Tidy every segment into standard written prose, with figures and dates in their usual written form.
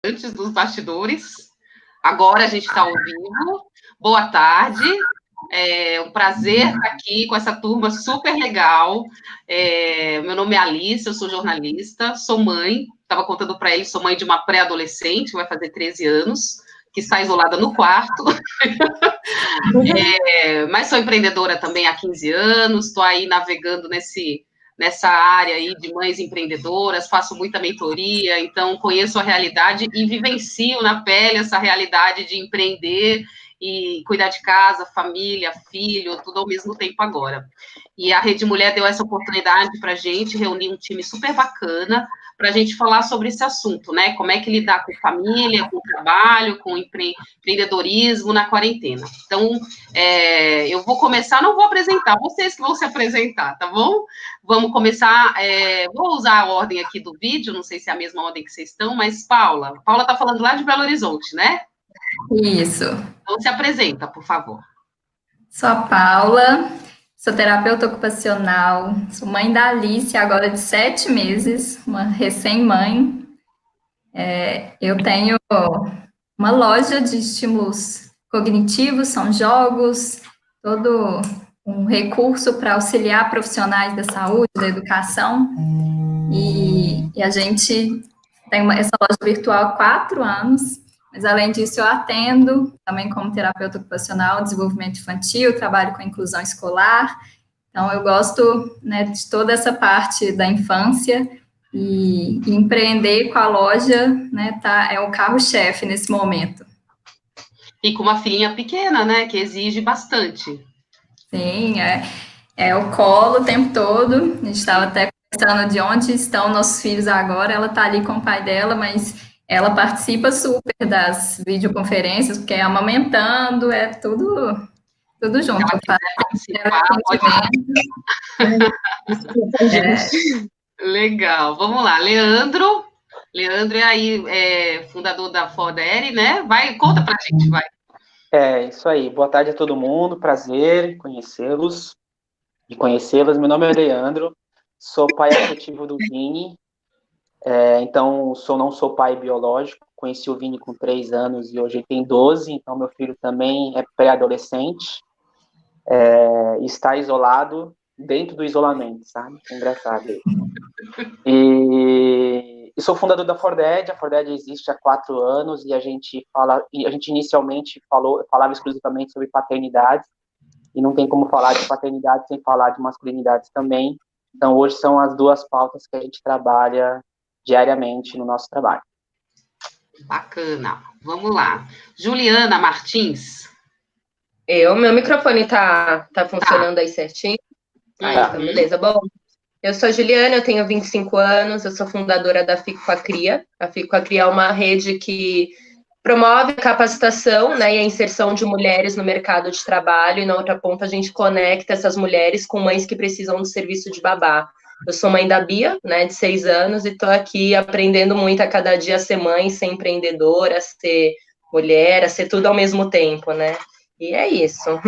antes dos bastidores. Agora a gente está ao vivo. Boa tarde. É um prazer estar aqui com essa turma super legal. Meu nome é Alice, eu sou jornalista, sou mãe. Estava contando para eles, sou mãe de uma pré-adolescente, vai fazer 13 anos, que está isolada no quarto. Mas sou empreendedora também há 15 anos, estou aí navegando nessa área aí de mães empreendedoras, faço muita mentoria, então conheço a realidade e vivencio na pele essa realidade de empreender e cuidar de casa, família, filho, tudo ao mesmo tempo agora. E a Rede Mulher deu essa oportunidade para a gente reunir um time super bacana para a gente falar sobre esse assunto, né? Como é que lidar com família, com trabalho, com empreendedorismo na quarentena. Então, eu vou começar, não vou apresentar, vocês que vão se apresentar, tá bom? Vamos começar, vou usar a ordem aqui do vídeo, não sei se é a mesma ordem que vocês estão, mas Paula está falando lá de Belo Horizonte, né? Isso. Então, se apresenta, por favor. Sou a Paula, sou terapeuta ocupacional, sou mãe da Alice, agora de 7 meses, uma recém-mãe. Eu tenho uma loja de estímulos cognitivos, são jogos, todo um recurso para auxiliar profissionais da saúde, da educação. E a gente tem essa loja virtual há 4 anos, mas além disso eu atendo também como terapeuta ocupacional, desenvolvimento infantil, trabalho com inclusão escolar. Então eu gosto, né, de toda essa parte da infância e empreender com a loja, né, é o carro-chefe nesse momento. E com uma filhinha pequena, né, que exige bastante. Sim, é o colo o tempo todo. A gente estava até pensando de onde estão nossos filhos agora. Ela está ali com o pai dela, mas ela participa super das videoconferências, porque é amamentando, é tudo junto. Ela quiser participar, pode... Legal, vamos lá. Leandro é aí, fundador da Fodere, né? Conta pra gente, vai. Isso aí. Boa tarde a todo mundo, prazer em conhecê-los e conhecê-las. Meu nome é Leandro, sou pai afetivo do Vini, então não sou pai biológico, conheci o Vini com 3 anos e hoje ele tem 12, então meu filho também é pré-adolescente, está isolado dentro do isolamento, sabe? É engraçado. E sou fundador da Forded. A Forded existe há 4 anos e a gente inicialmente falava exclusivamente sobre paternidade, e não tem como falar de paternidade sem falar de masculinidade também. Então hoje são as 2 pautas que a gente trabalha diariamente no nosso trabalho. Bacana, vamos lá. Juliana Martins. Meu microfone tá funcionando aí certinho? Então, beleza. Bom, eu sou a Juliana, eu tenho 25 anos, eu sou fundadora da Fico com a Cria. A Fico com a Cria é uma rede que promove a capacitação, né, e a inserção de mulheres no mercado de trabalho, e na outra ponta a gente conecta essas mulheres com mães que precisam do serviço de babá. Eu sou mãe da Bia, né, de 6 anos, e estou aqui aprendendo muito a cada dia a ser mãe, ser empreendedora, a ser mulher, a ser tudo ao mesmo tempo, né? E é isso.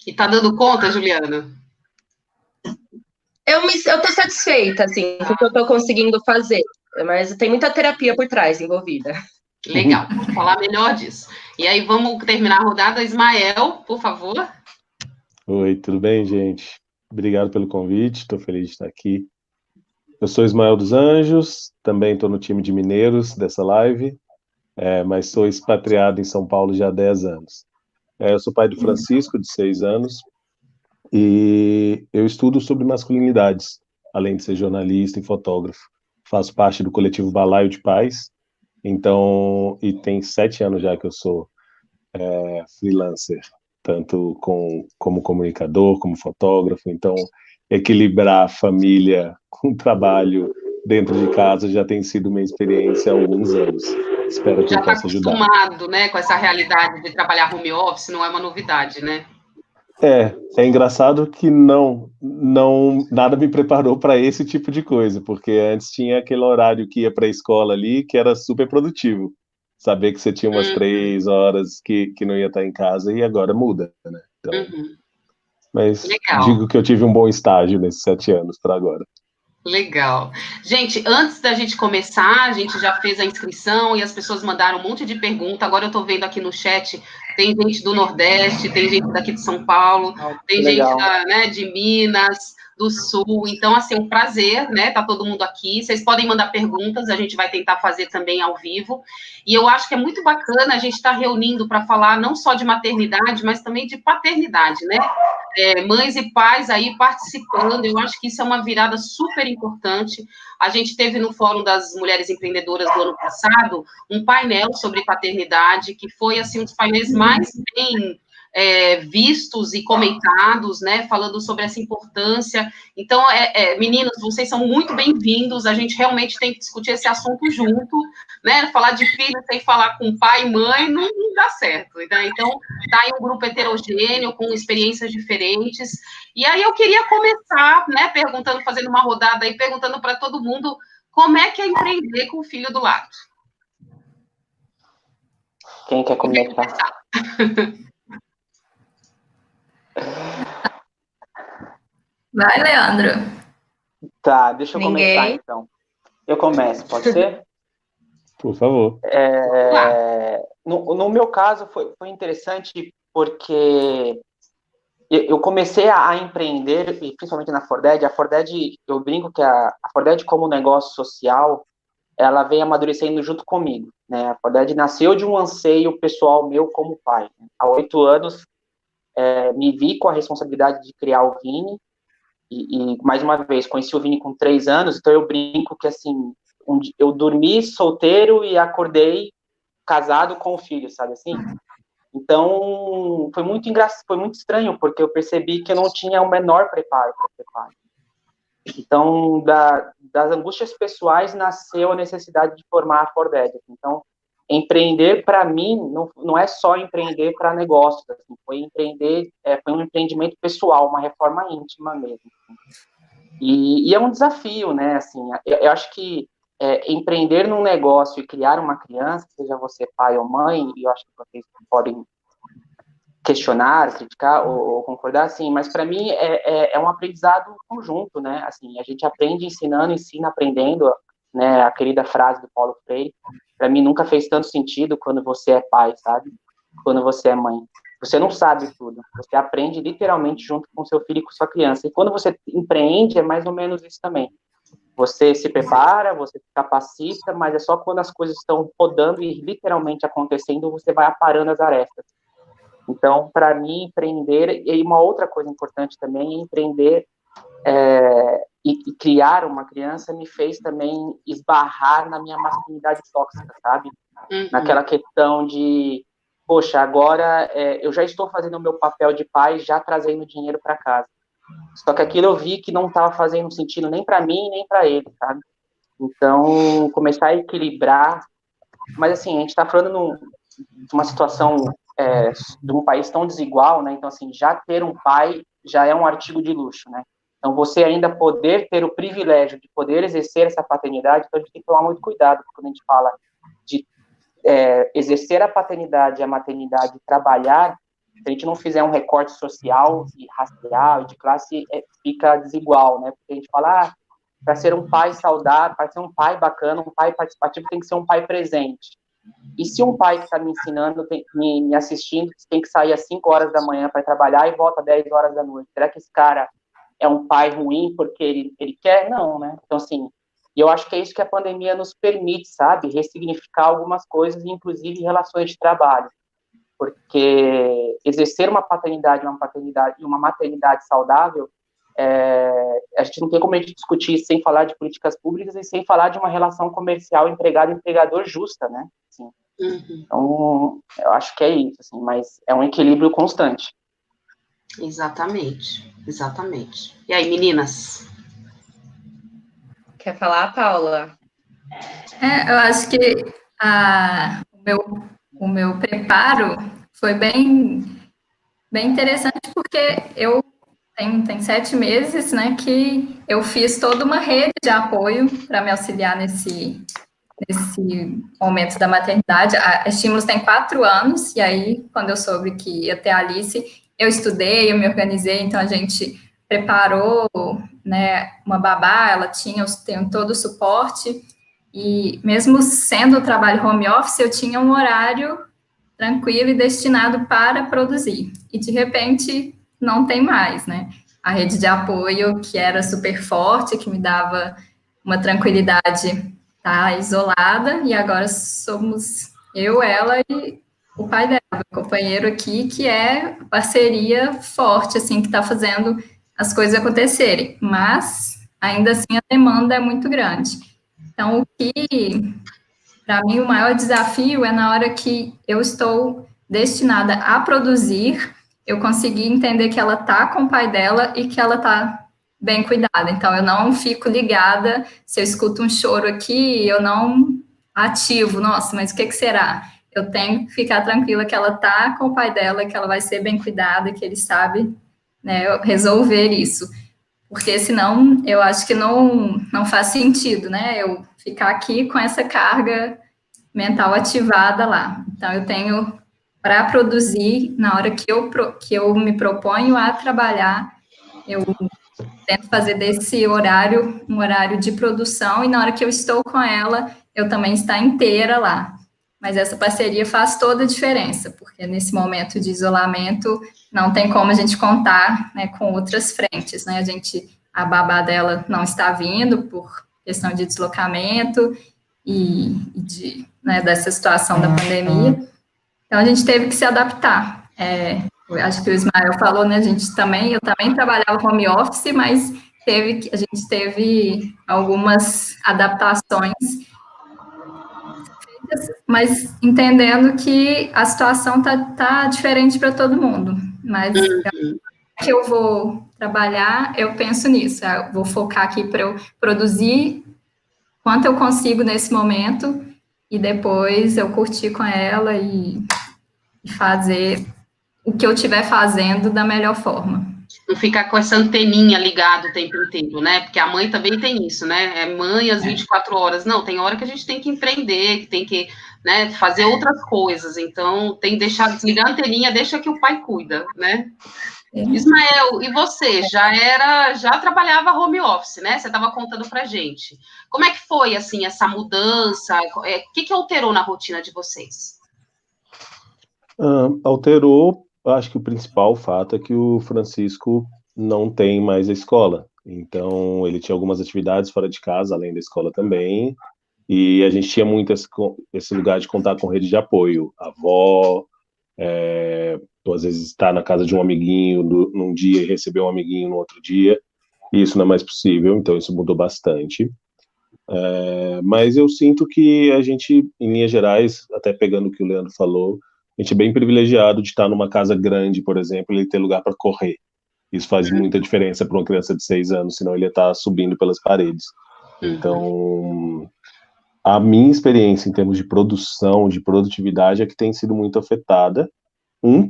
E tá dando conta, Juliana? Eu tô satisfeita, assim, com o que eu tô conseguindo fazer, mas tem muita terapia por trás envolvida. Legal, vamos falar melhor disso. E aí, vamos terminar a rodada. Ismael, por favor. Oi, tudo bem, gente? Obrigado pelo convite, estou feliz de estar aqui. Eu sou Ismael dos Anjos, também estou no time de mineiros dessa live, mas sou expatriado em São Paulo já há 10 anos. Eu sou pai do Francisco, de 6 anos, e eu estudo sobre masculinidades, além de ser jornalista e fotógrafo. Faço parte do coletivo Balaio de Pais, então, e tem 7 anos já que eu sou freelancer, tanto como comunicador, como fotógrafo. Então, equilibrar família com trabalho dentro de casa já tem sido uma experiência há alguns anos. Espero que eu possa ajudar. Já está acostumado, né, com essa realidade de trabalhar home office, não é uma novidade, né? É engraçado que nada me preparou para esse tipo de coisa, porque antes tinha aquele horário que ia para a escola ali, que era super produtivo. Saber que você tinha umas 3 horas que não ia estar em casa, e agora muda, né? Então, mas legal. Digo que eu tive um bom estágio nesses 7 anos para agora. Legal. Gente, antes da gente começar, a gente já fez a inscrição e as pessoas mandaram um monte de perguntas. Agora eu estou vendo aqui no chat, tem gente do Nordeste, tem gente daqui de São Paulo, tem gente né, de Minas, do Sul. Então, assim, um prazer, né? Tá todo mundo aqui. Vocês podem mandar perguntas, a gente vai tentar fazer também ao vivo. E eu acho que é muito bacana a gente estar reunindo para falar não só de maternidade, mas também de paternidade, né? Mães e pais aí participando, eu acho que isso é uma virada super importante. A gente teve no Fórum das Mulheres Empreendedoras do ano passado um painel sobre paternidade, que foi assim um dos painéis mais bem vistos e comentados, né, falando sobre essa importância. Então, meninos, vocês são muito bem-vindos, a gente realmente tem que discutir esse assunto junto, né, falar de filho sem falar com pai e mãe não dá certo, né? Então, tá aí um grupo heterogêneo, com experiências diferentes, e aí eu queria começar, né, perguntando, fazendo uma rodada aí, perguntando para todo mundo como é que é empreender com o filho do lado. Quem quer começar? Vai, Leandro. Tá, deixa eu começar, então. Eu começo, pode ser? Por favor. No meu caso, foi interessante porque eu comecei a empreender, e principalmente na Forded. A Forded, eu brinco que a Forded como negócio social, ela vem amadurecendo junto comigo, né? A Forded nasceu de um anseio pessoal meu como pai. Há 8 anos, me vi com a responsabilidade de criar o Vini, e mais uma vez, conheci o Vini com 3 anos, então eu brinco que, assim, eu dormi solteiro e acordei casado com o filho, sabe assim? Então, foi muito estranho, porque eu percebi que eu não tinha o menor preparo para ser pai. Então, das angústias pessoais nasceu a necessidade de formar a Forded. Então, empreender, para mim, não é só empreender para negócios, assim, foi um empreendimento pessoal, uma reforma íntima mesmo. Assim. E é um desafio, né? Assim, eu acho que empreender num negócio e criar uma criança, seja você pai ou mãe, e eu acho que vocês podem questionar, criticar ou concordar, assim, mas para mim é um aprendizado conjunto, né? Assim, a gente aprende ensinando, ensina aprendendo, né? A querida frase do Paulo Freire, para mim nunca fez tanto sentido quando você é pai, sabe? Quando você é mãe. Você não sabe tudo, você aprende literalmente junto com seu filho e com sua criança. E quando você empreende, é mais ou menos isso também. Você se prepara, você se capacita, mas é só quando as coisas estão rodando e literalmente acontecendo, você vai aparando as arestas. Então, para mim, empreender, e uma outra coisa importante também, empreender e criar uma criança me fez também esbarrar na minha masculinidade tóxica, sabe? Uhum. Naquela questão de, poxa, agora eu já estou fazendo o meu papel de pai, já trazendo dinheiro para casa. Só que aquilo eu vi que não estava fazendo sentido nem para mim, nem para ele, sabe? Então, começar a equilibrar. Mas, assim, a gente está falando de uma situação de um país tão desigual, né? Então, assim, já ter um pai já é um artigo de luxo, né? Então, você ainda poder ter o privilégio de poder exercer essa paternidade, então a gente tem que tomar muito cuidado quando a gente fala de exercer a paternidade e a maternidade, trabalhar, se a gente não fizer um recorte social e racial e de classe, fica desigual, né? Porque a gente fala, para ser um pai saudável, para ser um pai bacana, um pai participativo, tem que ser um pai presente. E se um pai que está me ensinando, me assistindo, tem que sair às 5 horas da manhã para trabalhar e volta às 10 horas da noite, será que esse cara é um pai ruim porque ele quer? Não, né? Então, assim, e eu acho que é isso que a pandemia nos permite, sabe? Ressignificar algumas coisas, inclusive relações de trabalho. Porque exercer uma paternidade e uma maternidade saudável, a gente não tem como a gente discutir sem falar de políticas públicas e sem falar de uma relação comercial empregado-empregador justa, né? Assim, então, eu acho que é isso, assim, mas é um equilíbrio constante. Exatamente. E aí, meninas? Quer falar, Paula? Eu acho que o meu preparo foi bem interessante, porque eu tenho 7 meses, né, que eu fiz toda uma rede de apoio para me auxiliar nesse momento da maternidade. A Estímulos tem 4 anos, e aí, quando eu soube que ia ter a Alice, eu estudei, eu me organizei, então a gente preparou, né, uma babá, ela tem todo o suporte, e mesmo sendo o trabalho home office, eu tinha um horário tranquilo e destinado para produzir. E, de repente, não tem mais, né? A rede de apoio, que era super forte, que me dava uma tranquilidade, tá isolada, e agora somos eu, ela e o pai dela, meu companheiro aqui, que é parceria forte, assim, que está fazendo as coisas acontecerem. Mas, ainda assim, a demanda é muito grande. Então, o que, para mim, o maior desafio é na hora que eu estou destinada a produzir, eu conseguir entender que ela está com o pai dela e que ela está bem cuidada. Então, eu não fico ligada, se eu escuto um choro aqui, eu não ativo, nossa, mas o que será? Eu tenho que ficar tranquila que ela está com o pai dela, que ela vai ser bem cuidada, que ele sabe, né, resolver isso. Porque senão eu acho que não faz sentido, né? Eu ficar aqui com essa carga mental ativada lá. Então, eu tenho para produzir, na hora que eu me proponho a trabalhar, eu tento fazer desse horário um horário de produção, e na hora que eu estou com ela, eu também estou inteira lá. Mas essa parceria faz toda a diferença, porque nesse momento de isolamento, não tem como a gente contar, né, com outras frentes, né? A babá dela não está vindo por questão de deslocamento né, dessa situação da pandemia. Então, a gente teve que se adaptar. Eu acho que o Ismael falou, né, eu também trabalhava home office, mas a gente teve algumas adaptações, mas entendendo que a situação tá diferente para todo mundo. Mas que eu vou trabalhar, eu penso nisso. Eu vou focar aqui para eu produzir quanto eu consigo nesse momento, e depois eu curtir com ela e fazer o que eu estiver fazendo da melhor forma. Não ficar com essa anteninha ligada o tempo inteiro, né? Porque a mãe também tem isso, né? É mãe às 24 horas. Não, tem hora que a gente tem que empreender, que tem que, né, fazer outras coisas. Então, tem que desligar a anteninha, deixa que o pai cuida, né? Ismael, e você? Já trabalhava home office, né? Você estava contando pra gente. Como é que foi, assim, essa mudança? O que alterou na rotina de vocês? Alterou, acho que o principal fato é que o Francisco não tem mais a escola. Então, ele tinha algumas atividades fora de casa, além da escola também. E a gente tinha muito esse lugar de contar com rede de apoio. Avó, ou às vezes estar na casa de um amiguinho num dia e receber um amiguinho no outro dia. E isso não é mais possível, então isso mudou bastante. Mas eu sinto que a gente, em linhas gerais, até pegando o que o Leandro falou, a gente é bem privilegiado de estar numa casa grande, por exemplo, e ter lugar para correr. Isso faz muita diferença para uma criança de 6 anos, senão ele ia estar subindo pelas paredes. Então, a minha experiência em termos de produção, de produtividade, é que tem sido muito afetada.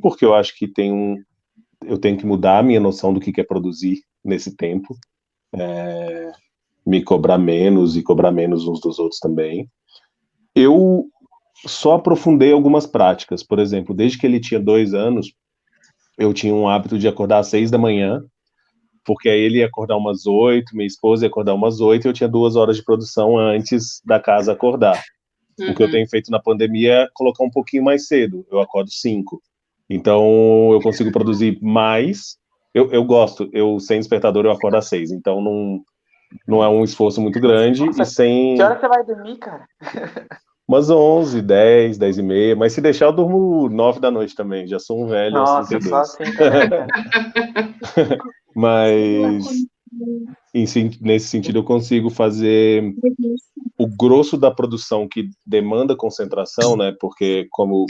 Porque eu acho que eu tenho que mudar a minha noção do que é produzir nesse tempo, me cobrar menos e cobrar menos uns dos outros também. Eu só aprofundei algumas práticas. Por exemplo, desde que ele tinha 2 anos, eu tinha um hábito de acordar às 6 da manhã, porque aí ele ia acordar umas 8, minha esposa ia acordar umas 8, e eu tinha 2 horas de produção antes da casa acordar. O que eu tenho feito na pandemia é colocar um pouquinho mais cedo, eu acordo 5. Então, eu consigo produzir mais. Eu gosto, sem despertador eu acordo às 6, então não é um esforço muito grande. Nossa, e sem... Que hora você vai dormir, cara? Umas 11, 10, 10 e meia, mas se deixar eu durmo 9 da noite também, já sou um velho. Nossa, só assim também, cara. Mas nesse sentido eu consigo fazer o grosso da produção que demanda concentração, né? Porque como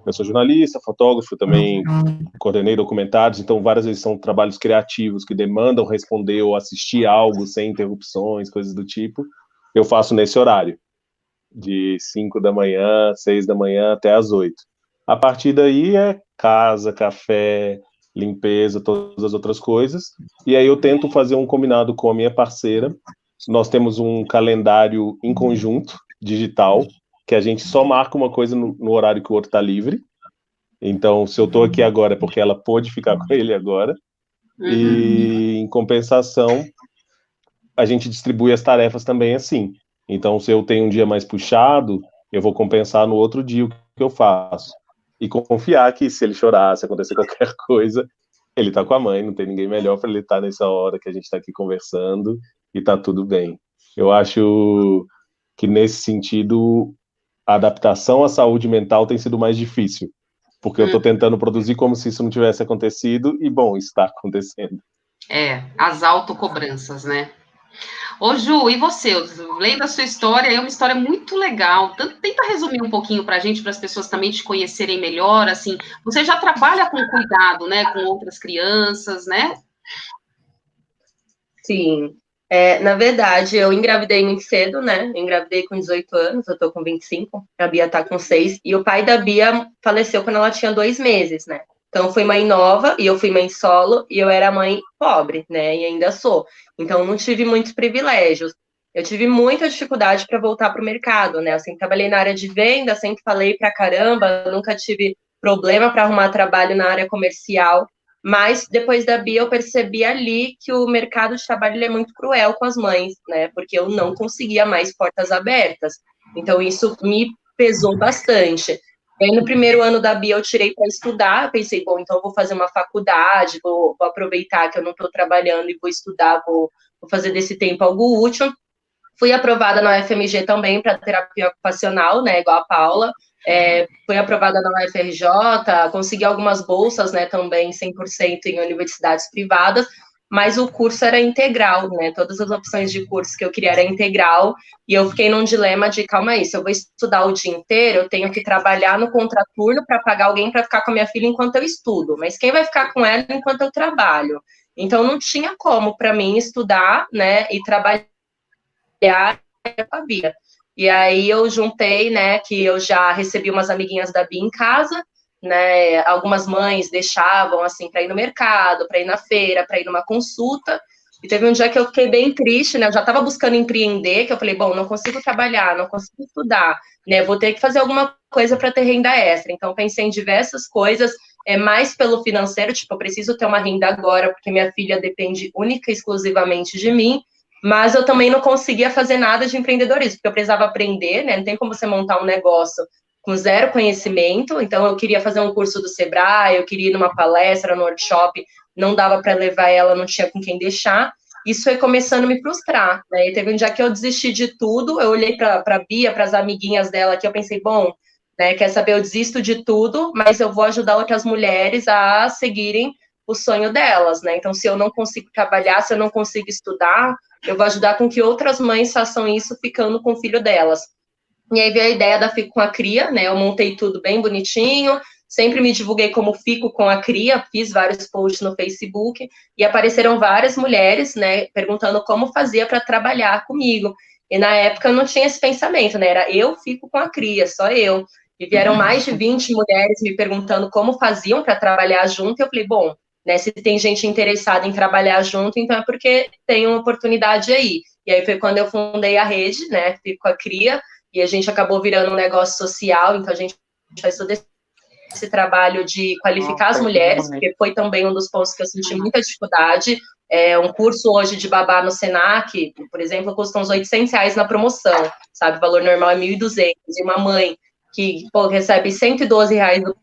eu sou jornalista, fotógrafo, também coordenei documentários, então várias vezes são trabalhos criativos que demandam responder ou assistir algo sem interrupções, coisas do tipo. Eu faço nesse horário, de 5 da manhã, 6 da manhã até as 8. A partir daí é casa, café, limpeza, todas as outras coisas. E aí eu tento fazer um combinado com a minha parceira. Nós temos um calendário em conjunto, digital, que a gente só marca uma coisa no horário que o outro está livre. Então, se eu estou aqui agora é porque ela pôde ficar com ele agora. e, em compensação, a gente distribui as tarefas também assim. Então, se eu tenho um dia mais puxado, eu vou compensar no outro dia o que eu faço. E confiar que se ele chorar, se acontecer qualquer coisa, ele tá com a mãe, não tem ninguém melhor para ele estar nessa hora que a gente está aqui conversando e tá tudo bem. Eu acho que nesse sentido a adaptação à saúde mental tem sido mais difícil, porque eu estou tentando produzir como se isso não tivesse acontecido e, bom, está acontecendo. As autocobranças, né? Ô, Ju, e você? Lendo a sua história, é uma história muito legal. Tenta resumir um pouquinho para a gente, para as pessoas também te conhecerem melhor, assim. Você já trabalha com cuidado, né, com outras crianças, né? Sim. Na verdade, eu engravidei muito cedo, né? Eu engravidei com 18 anos, eu tô com 25, a Bia tá com 6, e o pai da Bia faleceu quando ela tinha 2 meses, né? Então, eu fui mãe nova, e eu fui mãe solo, e eu era mãe pobre, né? E ainda sou. Então, não tive muitos privilégios. Eu tive muita dificuldade para voltar para o mercado, né? Eu sempre trabalhei na área de venda, sempre falei pra caramba, nunca tive problema para arrumar trabalho na área comercial. Mas depois da Bia eu percebi ali que o mercado de trabalho ele é muito cruel com as mães, né? Porque eu não conseguia mais portas abertas. Então isso me pesou bastante. E aí, no primeiro ano da Bia eu tirei para estudar, eu pensei, bom, então eu vou fazer uma faculdade, vou aproveitar que eu não estou trabalhando e vou estudar, vou fazer desse tempo algo útil. Fui aprovada na UFMG também para terapia ocupacional, né, igual a Paula. Fui aprovada na UFRJ, consegui algumas bolsas, né, também 100% em universidades privadas, mas o curso era integral, né, todas as opções de curso que eu queria era integral, e eu fiquei num dilema de, calma aí, se eu vou estudar o dia inteiro, eu tenho que trabalhar no contraturno para pagar alguém para ficar com a minha filha enquanto eu estudo, mas quem vai ficar com ela enquanto eu trabalho? Então, não tinha como para mim estudar, né, e trabalhar a Bia. E aí eu juntei, né, que eu já recebi umas amiguinhas da Bia em casa, né, algumas mães deixavam, assim, para ir no mercado, para ir na feira, para ir numa consulta, e teve um dia que eu fiquei bem triste, né, eu já estava buscando empreender, que eu falei, bom, não consigo trabalhar, não consigo estudar, né, vou ter que fazer alguma coisa para ter renda extra, então pensei em diversas coisas, mais pelo financeiro, tipo, eu preciso ter uma renda agora, porque minha filha depende única e exclusivamente de mim, mas eu também não conseguia fazer nada de empreendedorismo, porque eu precisava aprender, né? Não tem como você montar um negócio com zero conhecimento. Então, eu queria fazer um curso do Sebrae, eu queria ir numa palestra, no workshop, não dava para levar ela, não tinha com quem deixar. Isso foi começando a me frustrar, né? E teve um dia que eu desisti de tudo, eu olhei para a Bia, para as amiguinhas dela, que eu pensei, bom, né, quer saber, eu desisto de tudo, mas eu vou ajudar outras mulheres a seguirem o sonho delas, né? Então, se eu não consigo trabalhar, se eu não consigo estudar, eu vou ajudar com que outras mães façam isso ficando com o filho delas. E aí veio a ideia da Fico com a Cria, né? Eu montei tudo bem bonitinho, sempre me divulguei como Fico com a Cria, fiz vários posts no Facebook, e apareceram várias mulheres, né, perguntando como fazia para trabalhar comigo. E na época eu não tinha esse pensamento, né? Era eu fico com a Cria, só eu. E vieram mais de 20 mulheres me perguntando como faziam para trabalhar junto, e eu falei, bom, né, se tem gente interessada em trabalhar junto, então é porque tem uma oportunidade aí. E aí foi quando eu fundei a rede, né, Fico com a Cria, e a gente acabou virando um negócio social, então a gente faz todo esse trabalho de qualificar as mulheres, porque foi também um dos pontos que eu senti muita dificuldade. Um curso hoje de babá no Senac, por exemplo, custa uns R$800 na promoção, sabe? O valor normal é R$1.200. E uma mãe que recebe R$112 do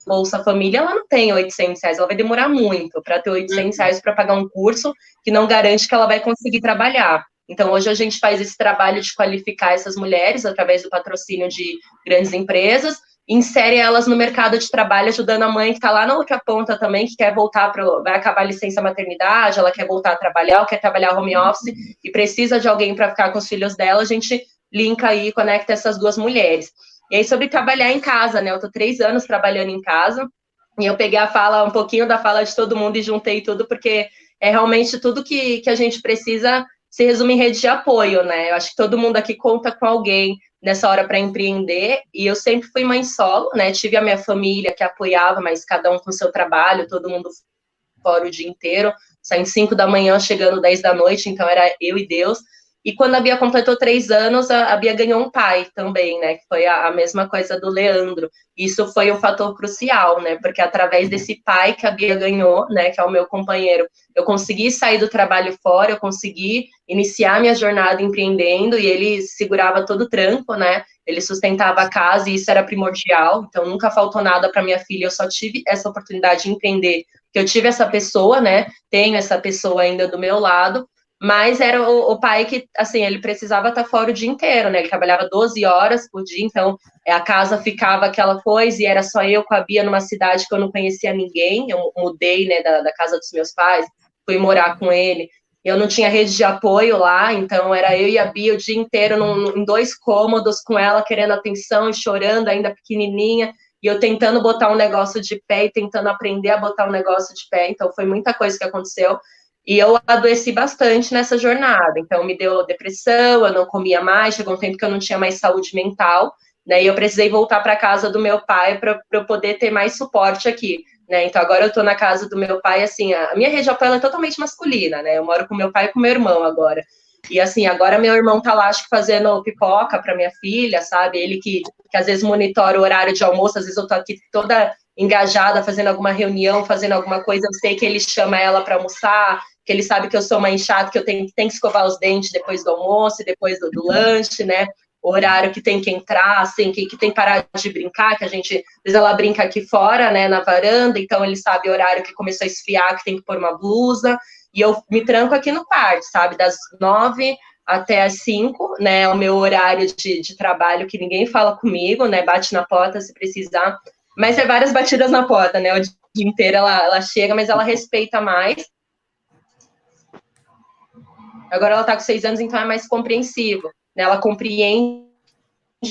Bolsa Família, ela não tem R$800, ela vai demorar muito para ter R$800 para pagar um curso que não garante que ela vai conseguir trabalhar. Então, hoje a gente faz esse trabalho de qualificar essas mulheres através do patrocínio de grandes empresas, insere elas no mercado de trabalho, ajudando a mãe que está lá na outra ponta também, que quer voltar vai acabar a licença maternidade, ela quer voltar a trabalhar, ou quer trabalhar home office, e precisa de alguém para ficar com os filhos dela, a gente linka aí, conecta essas duas mulheres. E aí, sobre trabalhar em casa, né? Eu tô 3 anos trabalhando em casa, e eu peguei um pouquinho da fala de todo mundo e juntei tudo, porque é realmente tudo que a gente precisa se resume em rede de apoio, né? Eu acho que todo mundo aqui conta com alguém nessa hora para empreender, e eu sempre fui mãe solo, né? Tive a minha família que apoiava, mas cada um com o seu trabalho, todo mundo fora o dia inteiro, saindo 5 da manhã, chegando 10 da noite, então era eu e Deus. E quando a Bia completou 3 anos, a Bia ganhou um pai também, né? Que foi a mesma coisa do Leandro. Isso foi um fator crucial, né? Porque através desse pai que a Bia ganhou, né? Que é o meu companheiro, eu consegui sair do trabalho fora, eu consegui iniciar minha jornada empreendendo, e ele segurava todo o trampo, né? Ele sustentava a casa e isso era primordial. Então, nunca faltou nada para minha filha. Eu só tive essa oportunidade de empreender, porque eu tive essa pessoa, né? Tenho essa pessoa ainda do meu lado. Mas era o pai que, assim, ele precisava estar fora o dia inteiro, né? Ele trabalhava 12 horas por dia, então a casa ficava aquela coisa, e era só eu com a Bia numa cidade que eu não conhecia ninguém. Eu mudei, né, da casa dos meus pais, fui morar com ele. Eu não tinha rede de apoio lá, então era eu e a Bia o dia inteiro em 2 cômodos com ela, querendo atenção e chorando, ainda pequenininha, e eu tentando botar um negócio de pé e tentando aprender a botar um negócio de pé. Então foi muita coisa que aconteceu. E eu adoeci bastante nessa jornada, então me deu depressão, eu não comia mais, chegou um tempo que eu não tinha mais saúde mental, né, e eu precisei voltar para a casa do meu pai para eu poder ter mais suporte aqui, né, então agora eu estou na casa do meu pai, assim, a minha rede de apoio é totalmente masculina, né, eu moro com meu pai e com meu irmão agora, e assim, agora meu irmão tá lá, acho que fazendo pipoca para minha filha, sabe, ele que às vezes monitora o horário de almoço, às vezes eu tô aqui toda engajada, fazendo alguma reunião, fazendo alguma coisa, eu sei que ele chama ela para almoçar, que ele sabe que eu sou mãe chata, que eu tenho que escovar os dentes depois do almoço, depois do lanche, né? O horário que tem que entrar, assim, que tem que parar de brincar, que a gente, às vezes ela brinca aqui fora, né, na varanda, então ele sabe o horário que começou a esfriar, que tem que pôr uma blusa, e eu me tranco aqui no quarto, sabe, das 9 até as 5, né, o meu horário de trabalho, que ninguém fala comigo, né, bate na porta se precisar, mas é várias batidas na porta, né, o dia inteiro ela chega, mas ela respeita mais. Agora ela está com 6 anos, então é mais compreensivo, né? Ela compreende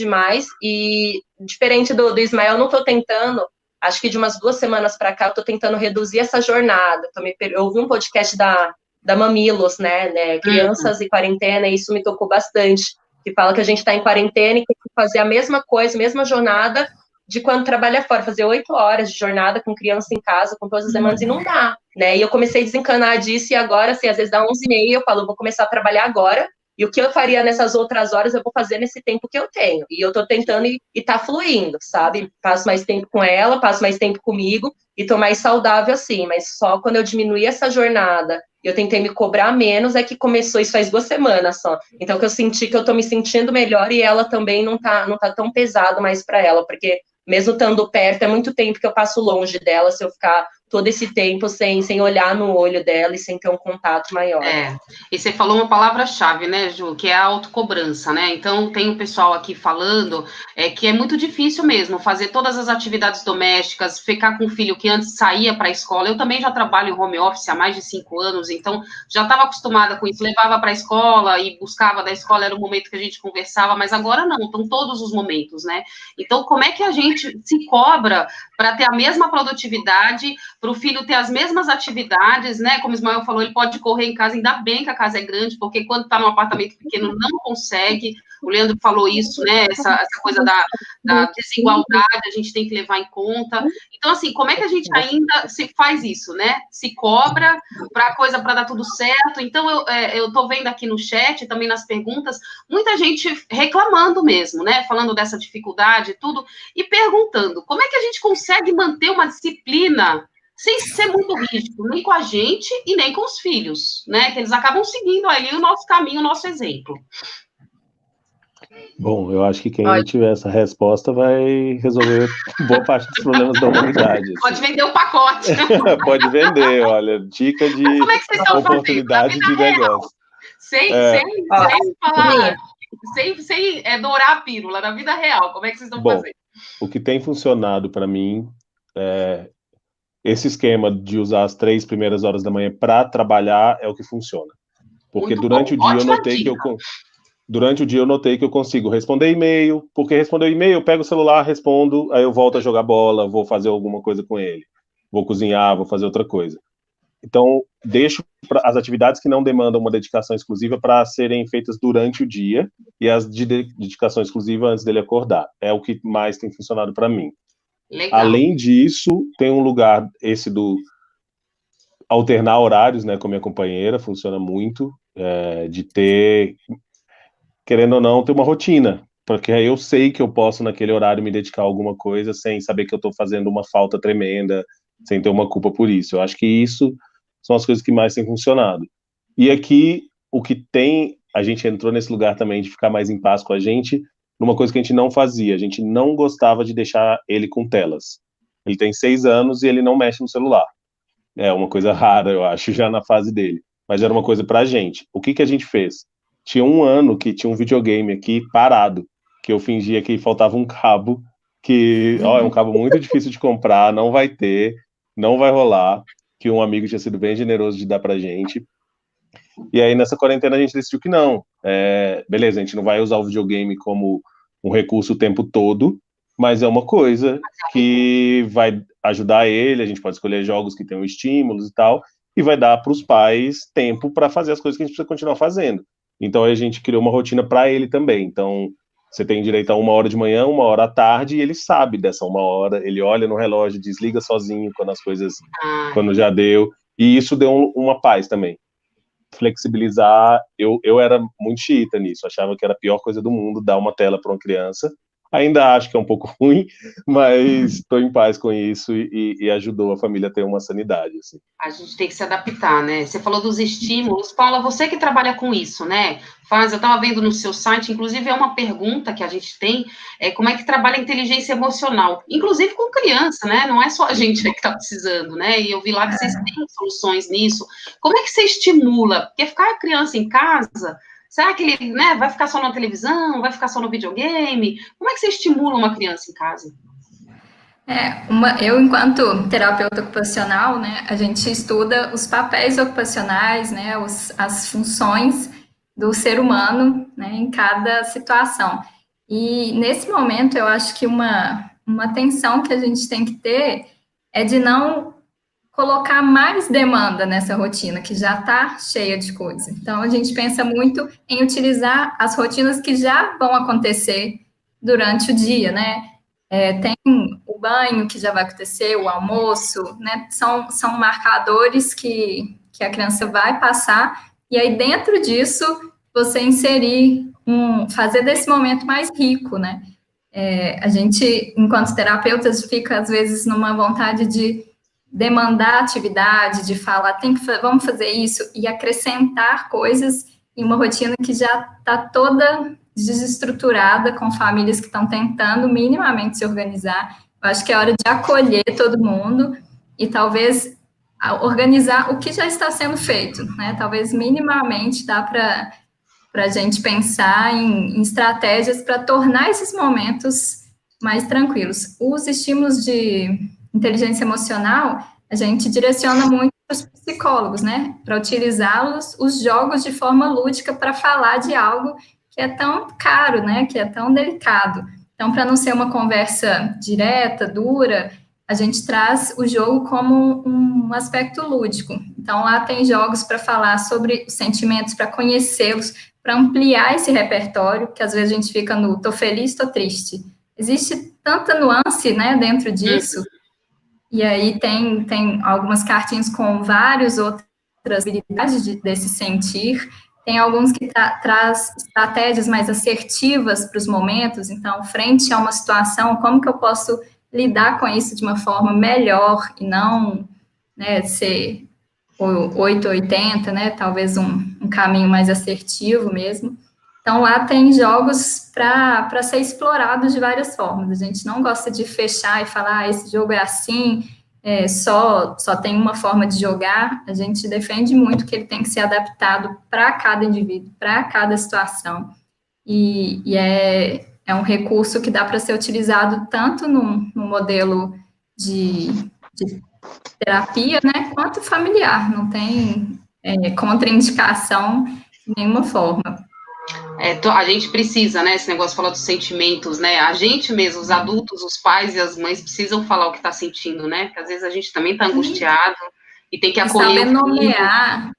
mais, e diferente do Ismael, eu não estou tentando, acho que de umas 2 semanas para cá, eu estou tentando reduzir essa jornada. Eu ouvi um podcast da Mamilos, né? Crianças e quarentena, e isso me tocou bastante, que fala que a gente está em quarentena e tem que fazer a mesma coisa, a mesma jornada de quando trabalha fora, fazer 8 horas de jornada com criança em casa, com todas as demandas, e não dá, né? E eu comecei a desencanar disso, e agora, assim, às vezes dá 11h30, eu falo, vou começar a trabalhar agora, e o que eu faria nessas outras horas, eu vou fazer nesse tempo que eu tenho. E eu tô tentando e tá fluindo, sabe? Passo mais tempo com ela, passo mais tempo comigo, e tô mais saudável assim, mas só quando eu diminuí essa jornada, eu tentei me cobrar menos, é que começou, isso faz 2 semanas só. Então que eu senti que eu tô me sentindo melhor, e ela também não tá tão pesado mais para ela, porque mesmo estando perto, é muito tempo que eu passo longe dela, se eu ficar todo esse tempo sem olhar no olho dela e sem ter um contato maior. E você falou uma palavra-chave, né, Ju, que é a autocobrança, né? Então, tem um pessoal aqui falando que é muito difícil mesmo fazer todas as atividades domésticas, ficar com o filho que antes saía para a escola. Eu também já trabalho em home office há mais de 5 anos, então já estava acostumada com isso, levava para a escola e buscava da escola, era o momento que a gente conversava, mas agora não, estão todos os momentos, né? Então, como é que a gente se cobra para ter a mesma produtividade, para o filho ter as mesmas atividades, né? Como o Ismael falou, ele pode correr em casa, ainda bem que a casa é grande, porque quando está num apartamento pequeno não consegue. O Leandro falou isso, né? Essa coisa da desigualdade, a gente tem que levar em conta. Então, assim, como é que a gente ainda se faz isso, né? Se cobra para a coisa para dar tudo certo. Então, eu estou vendo aqui no chat, também nas perguntas, muita gente reclamando mesmo, né? Falando dessa dificuldade e tudo, e perguntando como é que a gente consegue manter uma disciplina sem ser muito rígido, nem com a gente e nem com os filhos, né? Que eles acabam seguindo ali o nosso caminho, o nosso exemplo. Bom, eu acho que quem tiver essa resposta vai resolver boa parte dos problemas da humanidade. Pode vender o pacote. Pode vender, olha, dica de oportunidade de negócio. Sem falar, sem dourar a pílula, na vida real, como é que vocês estão fazendo? O que tem funcionado para mim é esse esquema de usar as 3 primeiras horas da manhã para trabalhar é o que funciona. Porque durante o dia eu notei que eu consigo responder e-mail, porque responder e-mail, eu pego o celular, respondo, aí eu volto a jogar bola, vou fazer alguma coisa com ele, vou cozinhar, vou fazer outra coisa. Então, deixo as atividades que não demandam uma dedicação exclusiva para serem feitas durante o dia, e as de dedicação exclusiva antes dele acordar. É o que mais tem funcionado para mim. Legal. Além disso, tem um lugar, esse do alternar horários, né, com minha companheira, funciona muito. de ter, querendo ou não, ter uma rotina, porque aí eu sei que eu posso naquele horário me dedicar a alguma coisa sem saber que eu estou fazendo uma falta tremenda, sem ter uma culpa por isso. Eu acho que isso são as coisas que mais têm funcionado. E aqui, o que tem, a gente entrou nesse lugar também de ficar mais em paz com a gente, numa coisa que a gente não fazia, a gente não gostava de deixar ele com telas. Ele tem 6 anos e ele não mexe no celular. É uma coisa rara, eu acho, já na fase dele. Mas era uma coisa pra gente. O que que a gente fez? Tinha um ano que tinha um videogame aqui parado, que eu fingia que faltava um cabo, que, ó, é um cabo muito difícil de comprar, não vai ter, não vai rolar, que um amigo tinha sido bem generoso de dar pra gente. E aí, nessa quarentena, a gente decidiu que não. Beleza, a gente não vai usar o videogame como um recurso o tempo todo, mas é uma coisa que vai ajudar ele, a gente pode escolher jogos que tenham estímulos e tal, e vai dar para os pais tempo para fazer as coisas que a gente precisa continuar fazendo. Então, a gente criou uma rotina para ele também. Então, você tem direito a 1 hora de manhã, 1 hora à tarde, e ele sabe dessa 1 hora, ele olha no relógio, desliga sozinho quando as coisas, quando já deu, e isso deu uma paz também. Flexibilizar, eu era muito xiita nisso, achava que era a pior coisa do mundo dar uma tela para uma criança, ainda acho que é um pouco ruim, mas estou em paz com isso e ajudou a família a ter uma sanidade, assim. A gente tem que se adaptar, né? Você falou dos estímulos. Paula, você que trabalha com isso, né? Eu estava vendo no seu site, inclusive é uma pergunta que a gente tem, como é que trabalha a inteligência emocional, inclusive com criança, né? Não é só a gente que está precisando, né? E eu vi lá que vocês têm soluções nisso. Como é que você estimula? Porque ficar a criança em casa, será que ele, né, vai ficar só na televisão, vai ficar só no videogame? Como é que você estimula uma criança em casa? Eu, enquanto terapeuta ocupacional, né, a gente estuda os papéis ocupacionais, né, as funções do ser humano, né, em cada situação. E, nesse momento, eu acho que uma atenção que a gente tem que ter é de não colocar mais demanda nessa rotina, que já está cheia de coisa. Então, a gente pensa muito em utilizar as rotinas que já vão acontecer durante o dia, né? Tem o banho que já vai acontecer, o almoço, né? São marcadores que a criança vai passar, e aí dentro disso você inserir, fazer desse momento mais rico, né? A gente, enquanto terapeutas, fica às vezes numa vontade de demandar atividade, de falar, vamos fazer isso, e acrescentar coisas em uma rotina que já está toda desestruturada, com famílias que estão tentando minimamente se organizar. Eu acho que é hora de acolher todo mundo e talvez organizar o que já está sendo feito, né? Talvez minimamente dá para a gente pensar em estratégias para tornar esses momentos mais tranquilos. Os estímulos de inteligência emocional, a gente direciona muito para os psicólogos, né? Para utilizá-los, os jogos de forma lúdica para falar de algo que é tão caro, né? Que é tão delicado. Então, para não ser uma conversa direta, dura, a gente traz o jogo como um aspecto lúdico. Então, lá tem jogos para falar sobre os sentimentos, para conhecê-los, para ampliar esse repertório, que às vezes a gente fica no tô feliz, tô triste. Existe tanta nuance, né, dentro disso. E aí tem algumas cartinhas com várias outras habilidades desse sentir. Tem alguns que traz estratégias mais assertivas para os momentos. Então, frente a uma situação, como que eu posso lidar com isso de uma forma melhor e não, né, ser 880, né, talvez um caminho mais assertivo mesmo. Então, lá tem jogos para ser explorados de várias formas. A gente não gosta de fechar e falar, esse jogo é assim, só tem uma forma de jogar. A gente defende muito que ele tem que ser adaptado para cada indivíduo, para cada situação. E é um recurso que dá para ser utilizado tanto no modelo de terapia, né, quanto familiar. Não tem contraindicação de nenhuma forma. A gente precisa, né? Esse negócio falou dos sentimentos, né? A gente mesmo, os adultos, os pais e as mães precisam falar o que está sentindo, né? Porque às vezes a gente também está angustiado e tem que acolher. Saber nomear.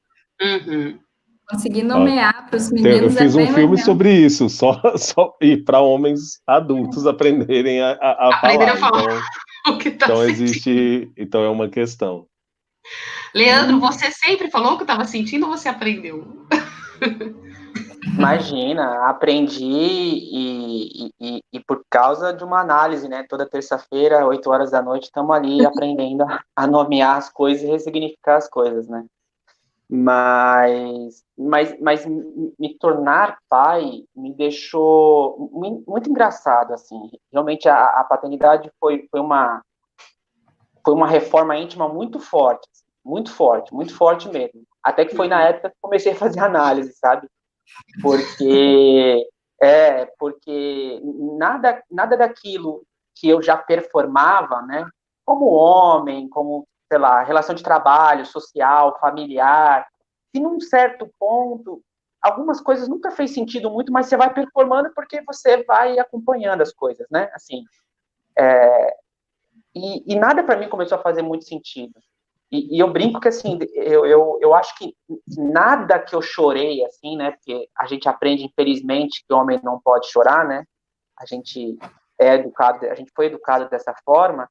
Conseguir nomear para os meninos. Eu fiz um filme sobre isso, só e para homens adultos aprenderem a falar. O que tá então sentindo. Existe, então é uma questão. Leandro, você sempre falou o que estava sentindo ou você aprendeu? Imagina, aprendi e por causa de uma análise, né? Toda terça-feira, 8 horas da noite, estamos ali aprendendo a nomear as coisas e ressignificar as coisas, né? Mas me tornar pai me deixou muito engraçado, assim. Realmente a paternidade foi uma reforma íntima muito forte, assim, muito forte mesmo. Até que foi na época que comecei a fazer análise, sabe? Porque nada daquilo que eu já performava, né? Como homem, como, sei lá, relação de trabalho, social, familiar, e num certo ponto, algumas coisas nunca fez sentido muito, mas você vai performando porque você vai acompanhando as coisas, né? Assim, e nada para mim começou a fazer muito sentido. E eu brinco que, assim, eu acho que nada que eu chorei, assim, né, porque a gente aprende, infelizmente, que o homem não pode chorar, né, a gente a gente foi educado dessa forma,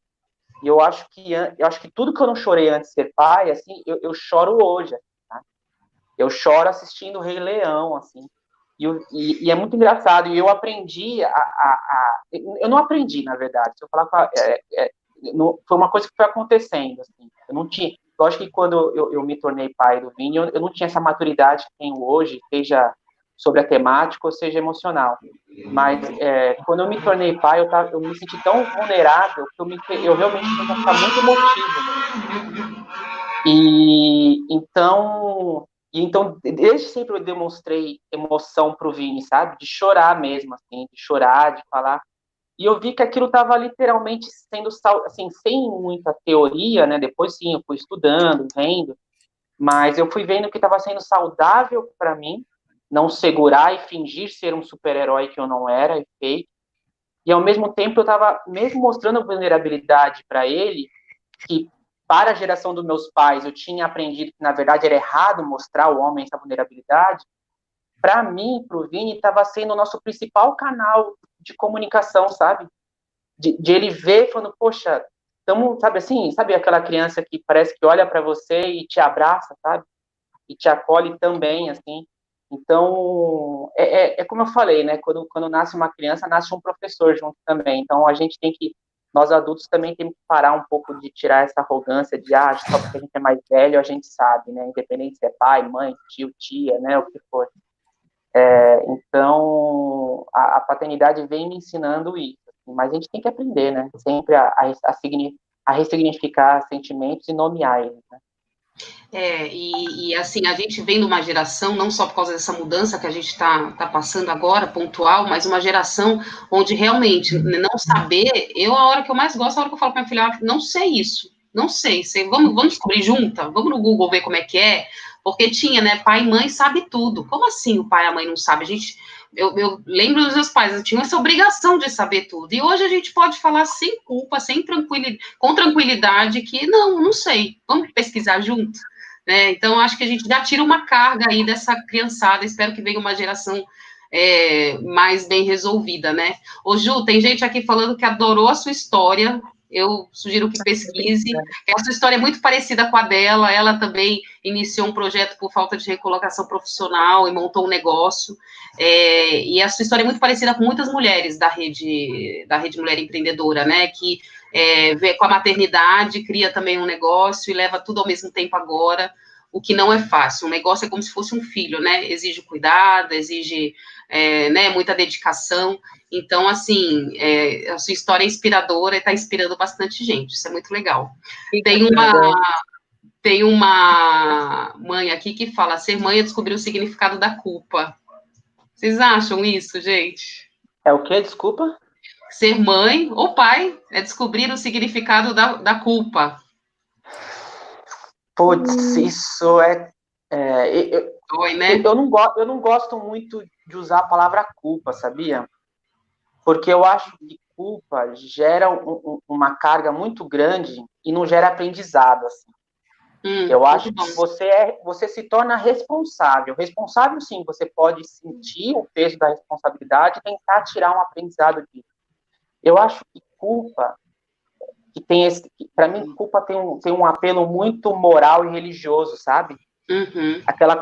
e eu acho que tudo que eu não chorei antes de ser pai, assim, eu choro hoje, tá? Eu choro assistindo o Rei Leão, assim, e é muito engraçado, e eu aprendi eu não aprendi, na verdade, se eu falar foi uma coisa que foi acontecendo, assim, eu não tinha, lógico que quando eu me tornei pai do Vini, eu não tinha essa maturidade que tenho hoje, seja sobre a temática ou seja emocional, mas quando eu me tornei pai, eu me senti tão vulnerável que eu realmente comecei a ficar muito emotivo, então, desde sempre eu demonstrei emoção pro Vini, sabe? De chorar mesmo, assim, de chorar, de falar. E eu vi que aquilo estava literalmente sendo, assim, sem muita teoria, né? Depois, sim, eu fui estudando, vendo, mas eu fui vendo que estava sendo saudável para mim não segurar e fingir ser um super-herói que eu não era, e fake. E, ao mesmo tempo, eu estava mesmo mostrando vulnerabilidade para ele, que para a geração dos meus pais eu tinha aprendido que, na verdade, era errado mostrar ao homem essa vulnerabilidade. Para mim, para o Vini, estava sendo o nosso principal canal de comunicação, sabe? De ele ver, falando, poxa, estamos, sabe assim, sabe aquela criança que parece que olha para você e te abraça, sabe? E te acolhe também, assim. Então, é como eu falei, né? Quando nasce uma criança, nasce um professor junto também. Então, nós adultos também temos que parar um pouco de tirar essa arrogância de, só porque a gente é mais velho, a gente sabe, né? Independente se é pai, mãe, tio, tia, né? O que for. Então, a paternidade vem me ensinando isso. Assim, mas a gente tem que aprender, né? Sempre a ressignificar sentimentos e nomear eles, né? E assim, a gente vem de uma geração, não só por causa dessa mudança que a gente tá passando agora, pontual, mas uma geração onde realmente não saber, a hora que eu mais gosto, a hora que eu falo com minha filha, não sei isso, não sei, vamos descobrir junta, vamos no Google ver como é que é, porque tinha, né, pai e mãe sabe tudo. Como assim o pai e a mãe não sabem? Eu lembro dos meus pais, eu tinha essa obrigação de saber tudo. E hoje a gente pode falar sem culpa, com tranquilidade, que não sei, vamos pesquisar junto. Né? Então, acho que a gente já tira uma carga aí dessa criançada, espero que venha uma geração mais bem resolvida, né? Ô, Ju, tem gente aqui falando que adorou a sua história, eu sugiro que pesquise, a sua história é muito parecida com a dela, ela também iniciou um projeto por falta de recolocação profissional e montou um negócio, e a sua história é muito parecida com muitas mulheres da rede Mulher Empreendedora, né, que vê com a maternidade, cria também um negócio e leva tudo ao mesmo tempo agora, o que não é fácil. Um negócio é como se fosse um filho, né? Exige cuidado, exige né, muita dedicação. Então, assim, a sua história é inspiradora e está inspirando bastante gente. Isso é muito legal. Tem uma mãe aqui que fala: ser mãe é descobrir o significado da culpa. Vocês acham isso, gente? É o quê? Desculpa? Ser mãe ou pai é descobrir o significado da culpa. Putz, isso Oi, né? eu não gosto muito de usar a palavra culpa, sabia? Porque eu acho que culpa gera uma carga muito grande e não gera aprendizado, assim. Eu acho que você se torna responsável. Responsável, sim, você pode sentir o peso da responsabilidade e tentar tirar um aprendizado disso. Eu acho que culpa, para mim, culpa tem um apelo muito moral e religioso, sabe? Uhum. Aquela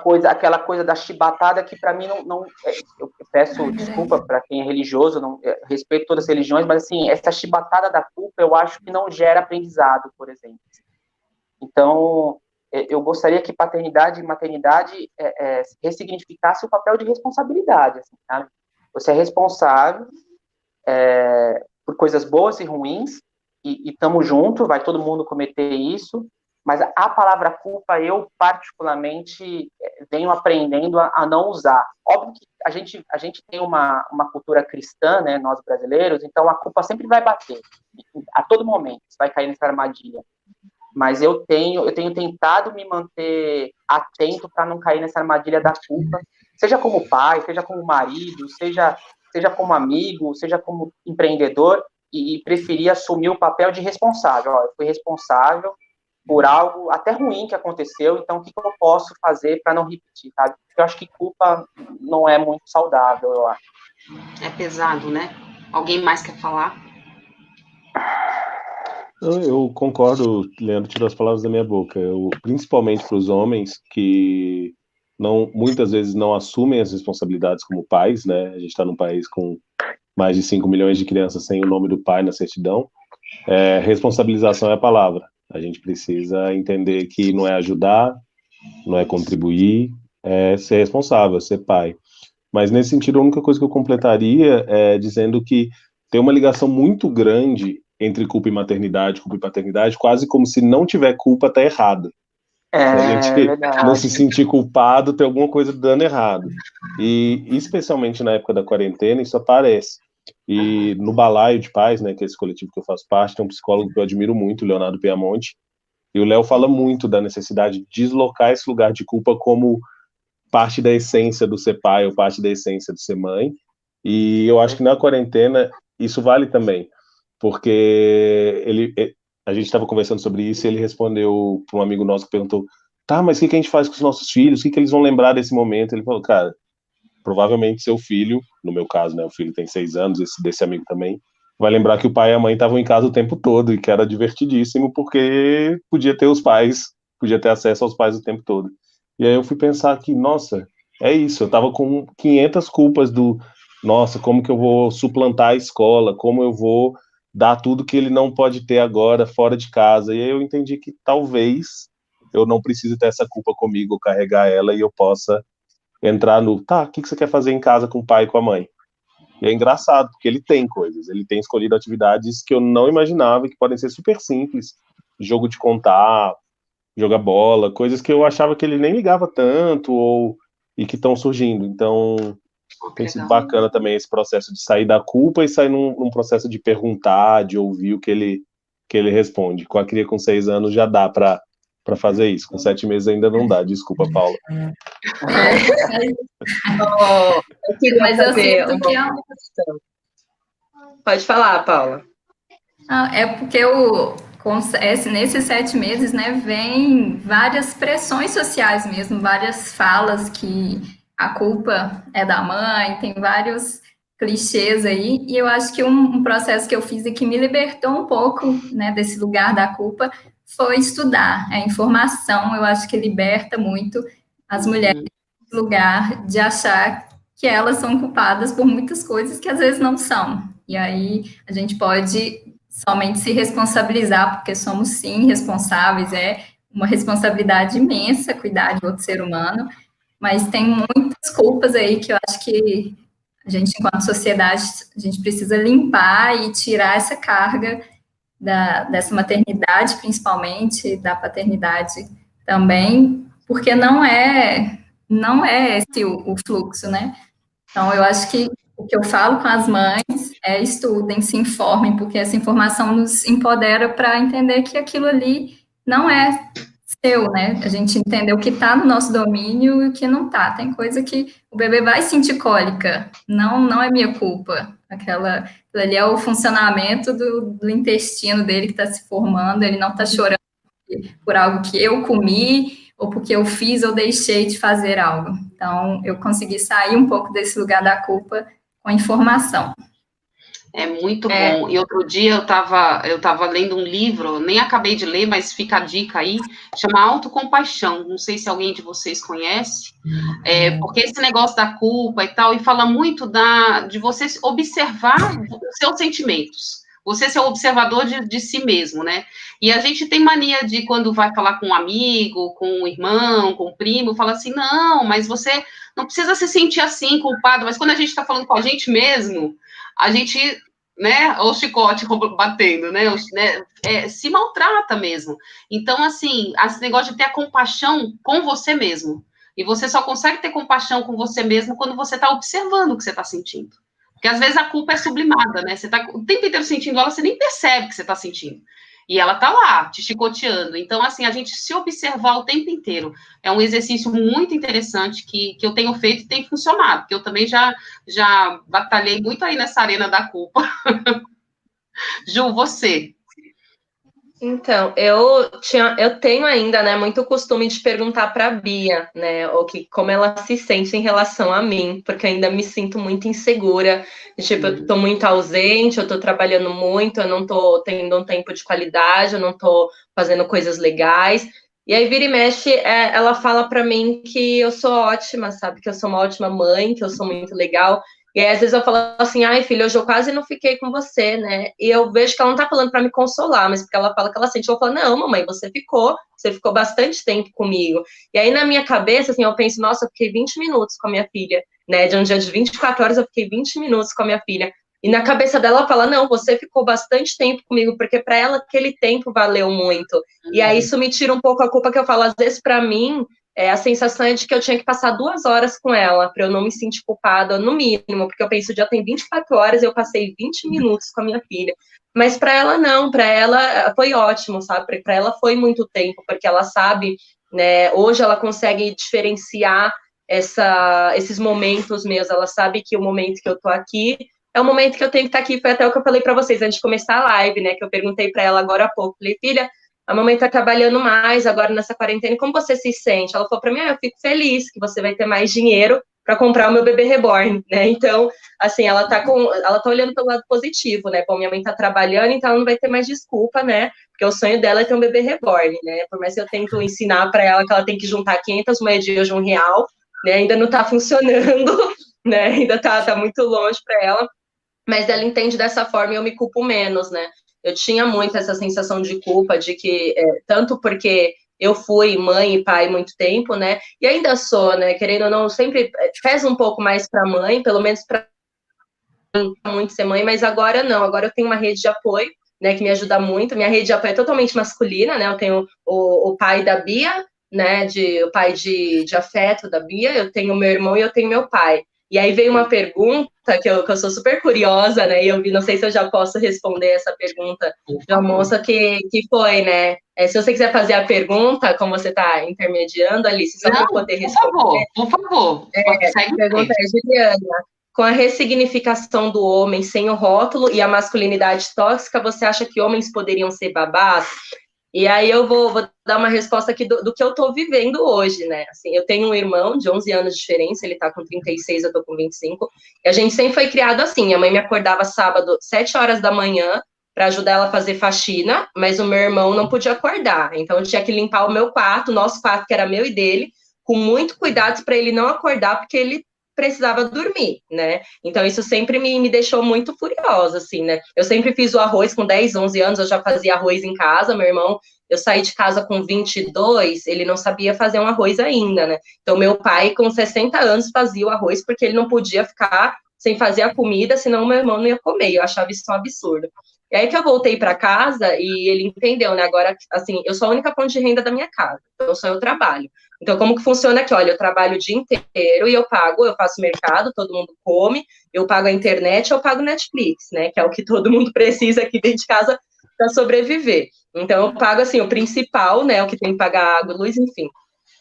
coisa da chibatada que para mim eu peço desculpa para quem é religioso, respeito todas as religiões, mas assim, essa chibatada da culpa eu acho que não gera aprendizado, por exemplo. Então, eu gostaria que paternidade e maternidade ressignificasse o papel de responsabilidade, assim, tá? Você é responsável por coisas boas e ruins, e estamos juntos, vai todo mundo cometer isso, mas a palavra culpa, eu particularmente venho aprendendo a não usar. Óbvio que a gente tem uma cultura cristã, né, nós brasileiros, então a culpa sempre vai bater, a todo momento, você vai cair nessa armadilha. Mas eu tenho tentado me manter atento para não cair nessa armadilha da culpa, seja como pai, seja como marido, seja como amigo, seja como empreendedor, e preferir assumir o papel de responsável. Eu fui responsável por algo até ruim que aconteceu, então o que eu posso fazer para não repetir, sabe? Eu acho que culpa não é muito saudável, eu acho. É pesado, né? Alguém mais quer falar? Eu concordo, Leandro tirou as palavras da minha boca. Principalmente para os homens que muitas vezes não assumem as responsabilidades como pais, né? A gente está num país com mais de 5 milhões de crianças sem o nome do pai na certidão. Responsabilização é a palavra. A gente precisa entender que não é ajudar, não é contribuir, é ser responsável, ser pai. Mas nesse sentido, a única coisa que eu completaria é dizendo que tem uma ligação muito grande entre culpa e paternidade, quase como se não tiver culpa, tá errado. Se a gente não se sentir culpado, tem alguma coisa dando errado. E especialmente na época da quarentena, isso aparece. E no Balaio de Pais, né, que é esse coletivo que eu faço parte, tem um psicólogo que eu admiro muito, o Leonardo Piamonte, e o Léo fala muito da necessidade de deslocar esse lugar de culpa como parte da essência do ser pai ou parte da essência do ser mãe. E eu acho que na quarentena isso vale também, porque a gente estava conversando sobre isso e ele respondeu para um amigo nosso que perguntou, tá, mas o que a gente faz com os nossos filhos? O que eles vão lembrar desse momento? Ele falou, cara, provavelmente seu filho, no meu caso, né, o filho tem 6 anos, desse amigo também, vai lembrar que o pai e a mãe estavam em casa o tempo todo e que era divertidíssimo porque podia ter acesso aos pais o tempo todo. E aí eu fui pensar que, nossa, é isso, eu tava com 500 culpas nossa, como que eu vou suplantar a escola, como eu vou dar tudo que ele não pode ter agora fora de casa. E aí eu entendi que talvez eu não precise ter essa culpa comigo, carregar ela e eu possa entrar o que você quer fazer em casa com o pai e com a mãe? E é engraçado, porque ele tem coisas, ele tem escolhido atividades que eu não imaginava, que podem ser super simples, jogo de contar, jogar bola, coisas que eu achava que ele nem ligava tanto, e que estão surgindo. Então, tem sido bacana também esse processo de sair da culpa e sair num processo de perguntar, de ouvir o que ele responde. Com a cria com 6 anos já dá para fazer isso, com 7 meses ainda não dá, desculpa, Paula. Mas eu sinto que Pode falar, Paula. É porque nesses 7 meses, né, vem várias pressões sociais mesmo, várias falas que a culpa é da mãe, tem vários clichês aí, e eu acho que um processo que eu fiz e que me libertou um pouco, né, desse lugar da culpa foi estudar. A informação, eu acho que liberta muito as mulheres desse lugar de achar que elas são culpadas por muitas coisas que às vezes não são. E aí a gente pode somente se responsabilizar, porque somos sim responsáveis, é uma responsabilidade imensa cuidar de outro ser humano, mas tem muitas culpas aí que eu acho que a gente, enquanto sociedade, a gente precisa limpar e tirar essa carga dessa maternidade, principalmente, da paternidade também, porque não é esse o fluxo, né? Então, eu acho que o que eu falo com as mães é estudem, se informem, porque essa informação nos empodera para entender que aquilo ali não é seu, né? A gente entender o que está no nosso domínio e o que não está. Tem coisa que o bebê vai sentir cólica, não é minha culpa. Aquilo ali é o funcionamento do intestino dele que está se formando, ele não está chorando por algo que eu comi, ou porque eu fiz ou deixei de fazer algo. Então, eu consegui sair um pouco desse lugar da culpa com a informação. É muito bom. E outro dia eu tava lendo um livro, nem acabei de ler, mas fica a dica aí, chama Autocompaixão. Não sei se alguém de vocês conhece. Porque esse negócio da culpa e tal, e fala muito de você observar os seus sentimentos. Você ser o observador de si mesmo, né? E a gente tem mania de, quando vai falar com um amigo, com um irmão, com um primo, fala assim, não, mas você não precisa se sentir assim, culpado. Mas quando a gente está falando com a gente mesmo, a gente, né, o chicote batendo, né, se maltrata mesmo. Então, assim, esse negócio de ter a compaixão com você mesmo. E você só consegue ter compaixão com você mesmo quando você está observando o que você está sentindo. Porque às vezes a culpa é sublimada, né? Você está o tempo inteiro sentindo ela, você nem percebe que você está sentindo. E ela está lá, te chicoteando. Então, assim, a gente se observar o tempo inteiro é um exercício muito interessante que eu tenho feito e tem funcionado. Porque eu também já batalhei muito aí nessa arena da culpa. Ju, você. Então, eu tenho ainda, né, muito costume de perguntar para a Bia, né, como ela se sente em relação a mim, porque eu ainda me sinto muito insegura, tipo, eu tô muito ausente, eu tô trabalhando muito, eu não tô tendo um tempo de qualidade, eu não tô fazendo coisas legais, e aí vira e mexe, ela fala para mim que eu sou ótima, sabe, que eu sou uma ótima mãe, que eu sou muito legal. E aí, às vezes eu falo assim, ai, filha, hoje eu quase não fiquei com você, né? E eu vejo que ela não tá falando para me consolar, mas porque ela fala que ela sente. Eu falo, não, mamãe, você ficou bastante tempo comigo. E aí, na minha cabeça, assim, eu penso, nossa, eu fiquei 20 minutos com a minha filha, né? De um dia de 24 horas, eu fiquei 20 minutos com a minha filha. E na cabeça dela, ela fala, não, você ficou bastante tempo comigo, porque para ela aquele tempo valeu muito. E aí, isso me tira um pouco a culpa que eu falo, às vezes, para mim, a sensação é de que eu tinha que passar 2 horas com ela, para eu não me sentir culpada, no mínimo, porque eu penso, o dia tem 24 horas e eu passei 20 minutos com a minha filha. Mas para ela, não, para ela foi ótimo, sabe? Para ela foi muito tempo, porque ela sabe, né? Hoje ela consegue diferenciar esses momentos meus, ela sabe que o momento que eu tô aqui é o momento que eu tenho que estar aqui. Foi até o que eu falei para vocês antes de começar a live, né? Que eu perguntei para ela agora há pouco. Falei, filha, a mamãe está trabalhando mais agora nessa quarentena, como você se sente? Ela falou para mim, eu fico feliz que você vai ter mais dinheiro para comprar o meu bebê reborn, né? Então, assim, ela tá olhando pelo lado positivo, né? Bom, minha mãe tá trabalhando, então ela não vai ter mais desculpa, né? Porque o sonho dela é ter um bebê reborn, né? Por mais que eu tento ensinar para ela que ela tem que juntar 500 moedinhas de R$1, né? Ainda não tá funcionando, né? Ainda tá muito longe para ela, mas ela entende dessa forma e eu me culpo menos, né? Eu tinha muito essa sensação de culpa, de que, tanto porque eu fui mãe e pai muito tempo, né? E ainda sou, né? Querendo ou não, sempre pesa um pouco mais para mãe, pelo menos para muito ser mãe, mas agora não. Agora eu tenho uma rede de apoio, né? Que me ajuda muito. Minha rede de apoio é totalmente masculina, né? Eu tenho o pai da Bia, né? O pai de afeto da Bia, eu tenho meu irmão e eu tenho meu pai. E aí veio uma pergunta que eu sou super curiosa, né? E não sei se eu já posso responder essa pergunta de uma moça que foi, né? Se você quiser fazer a pergunta, como você está intermediando, Alice, só para poder responder. Por favor. A pergunta é, Juliana, com a ressignificação do homem sem o rótulo e a masculinidade tóxica, você acha que homens poderiam ser babás? E aí eu vou dar uma resposta aqui do que eu tô vivendo hoje, né? Assim, eu tenho um irmão de 11 anos de diferença, ele tá com 36, eu tô com 25, e a gente sempre foi criado assim, minha mãe me acordava sábado, 7 horas da manhã, para ajudar ela a fazer faxina, mas o meu irmão não podia acordar, então eu tinha que limpar o meu quarto, o nosso quarto, que era meu e dele, com muito cuidado para ele não acordar, porque ele precisava dormir, né? Então isso sempre me deixou muito furiosa, assim, né? Eu sempre fiz o arroz com 10, 11 anos, eu já fazia arroz em casa, meu irmão, eu saí de casa com 22, ele não sabia fazer um arroz ainda, né? Então meu pai com 60 anos fazia o arroz porque ele não podia ficar sem fazer a comida, senão meu irmão não ia comer, eu achava isso um absurdo. E aí que eu voltei para casa e ele entendeu, né? Agora, assim, eu sou a única fonte de renda da minha casa, então só eu trabalho. Então, como que funciona aqui? Olha, eu trabalho o dia inteiro e eu faço mercado, todo mundo come, eu pago a internet, eu pago Netflix, né? Que é o que todo mundo precisa aqui dentro de casa para sobreviver. Então, eu pago, assim, o principal, né? O que tem que pagar água, luz, enfim.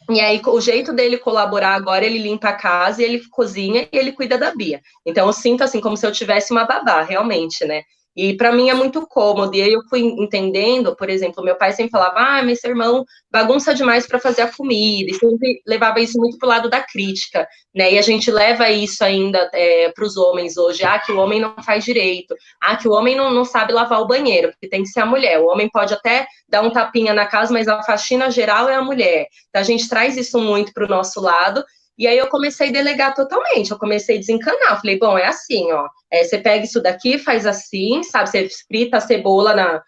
E aí, o jeito dele colaborar agora, ele limpa a casa, ele cozinha e ele cuida da Bia. Então, eu sinto, assim, como se eu tivesse uma babá, realmente, né? E para mim é muito cômodo. E aí eu fui entendendo, por exemplo, meu pai sempre falava, mas seu irmão bagunça demais para fazer a comida, e sempre levava isso muito pro lado da crítica, né? E a gente leva isso ainda para os homens hoje, que o homem não faz direito, que o homem não sabe lavar o banheiro, porque tem que ser a mulher. O homem pode até dar um tapinha na casa, mas a faxina geral é a mulher. Então a gente traz isso muito para o nosso lado. E aí eu comecei a delegar totalmente, eu comecei a desencanar, eu falei, bom, é assim, ó, você pega isso daqui, faz assim, sabe, você frita a cebola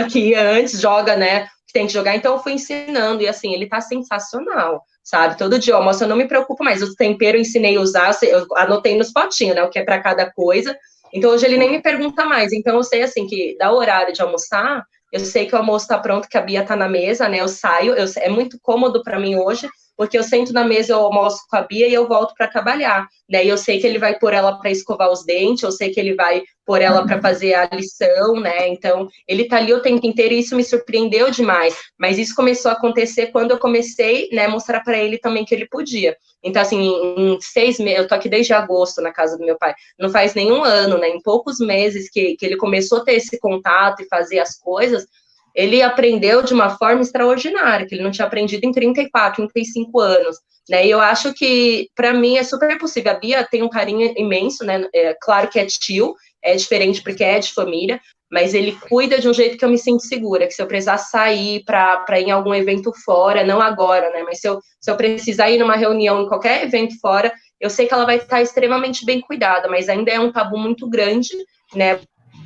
aqui antes, joga, né, que tem que jogar, então eu fui ensinando, e assim, ele tá sensacional, sabe, todo dia, almoço, eu não me preocupo mais, os temperos eu ensinei a usar, eu anotei nos potinhos, né, o que é para cada coisa, então hoje ele nem me pergunta mais, então eu sei, assim, que dá o horário de almoçar, eu sei que o almoço tá pronto, que a Bia tá na mesa, né, eu saio, é muito cômodo para mim hoje, porque eu sento na mesa, eu almoço com a Bia e eu volto para trabalhar, né? E eu sei que ele vai pôr ela para escovar os dentes, eu sei que ele vai pôr ela para fazer a lição, né? Então, ele tá ali o tempo inteiro e isso me surpreendeu demais. Mas isso começou a acontecer quando eu comecei, né, mostrar para ele também que ele podia. Então, assim, em 6 meses, eu tô aqui desde agosto na casa do meu pai, não faz nenhum ano, né? Em poucos meses que ele começou a ter esse contato e fazer as coisas, ele aprendeu de uma forma extraordinária, que ele não tinha aprendido em 34, 35 anos, né, e eu acho que, para mim, é super possível. A Bia tem um carinho imenso, né, claro que é tio, é diferente porque é de família, mas ele cuida de um jeito que eu me sinto segura, que se eu precisar sair para ir em algum evento fora, não agora, né, mas se eu precisar ir numa reunião, em qualquer evento fora, eu sei que ela vai estar extremamente bem cuidada, mas ainda é um tabu muito grande, né,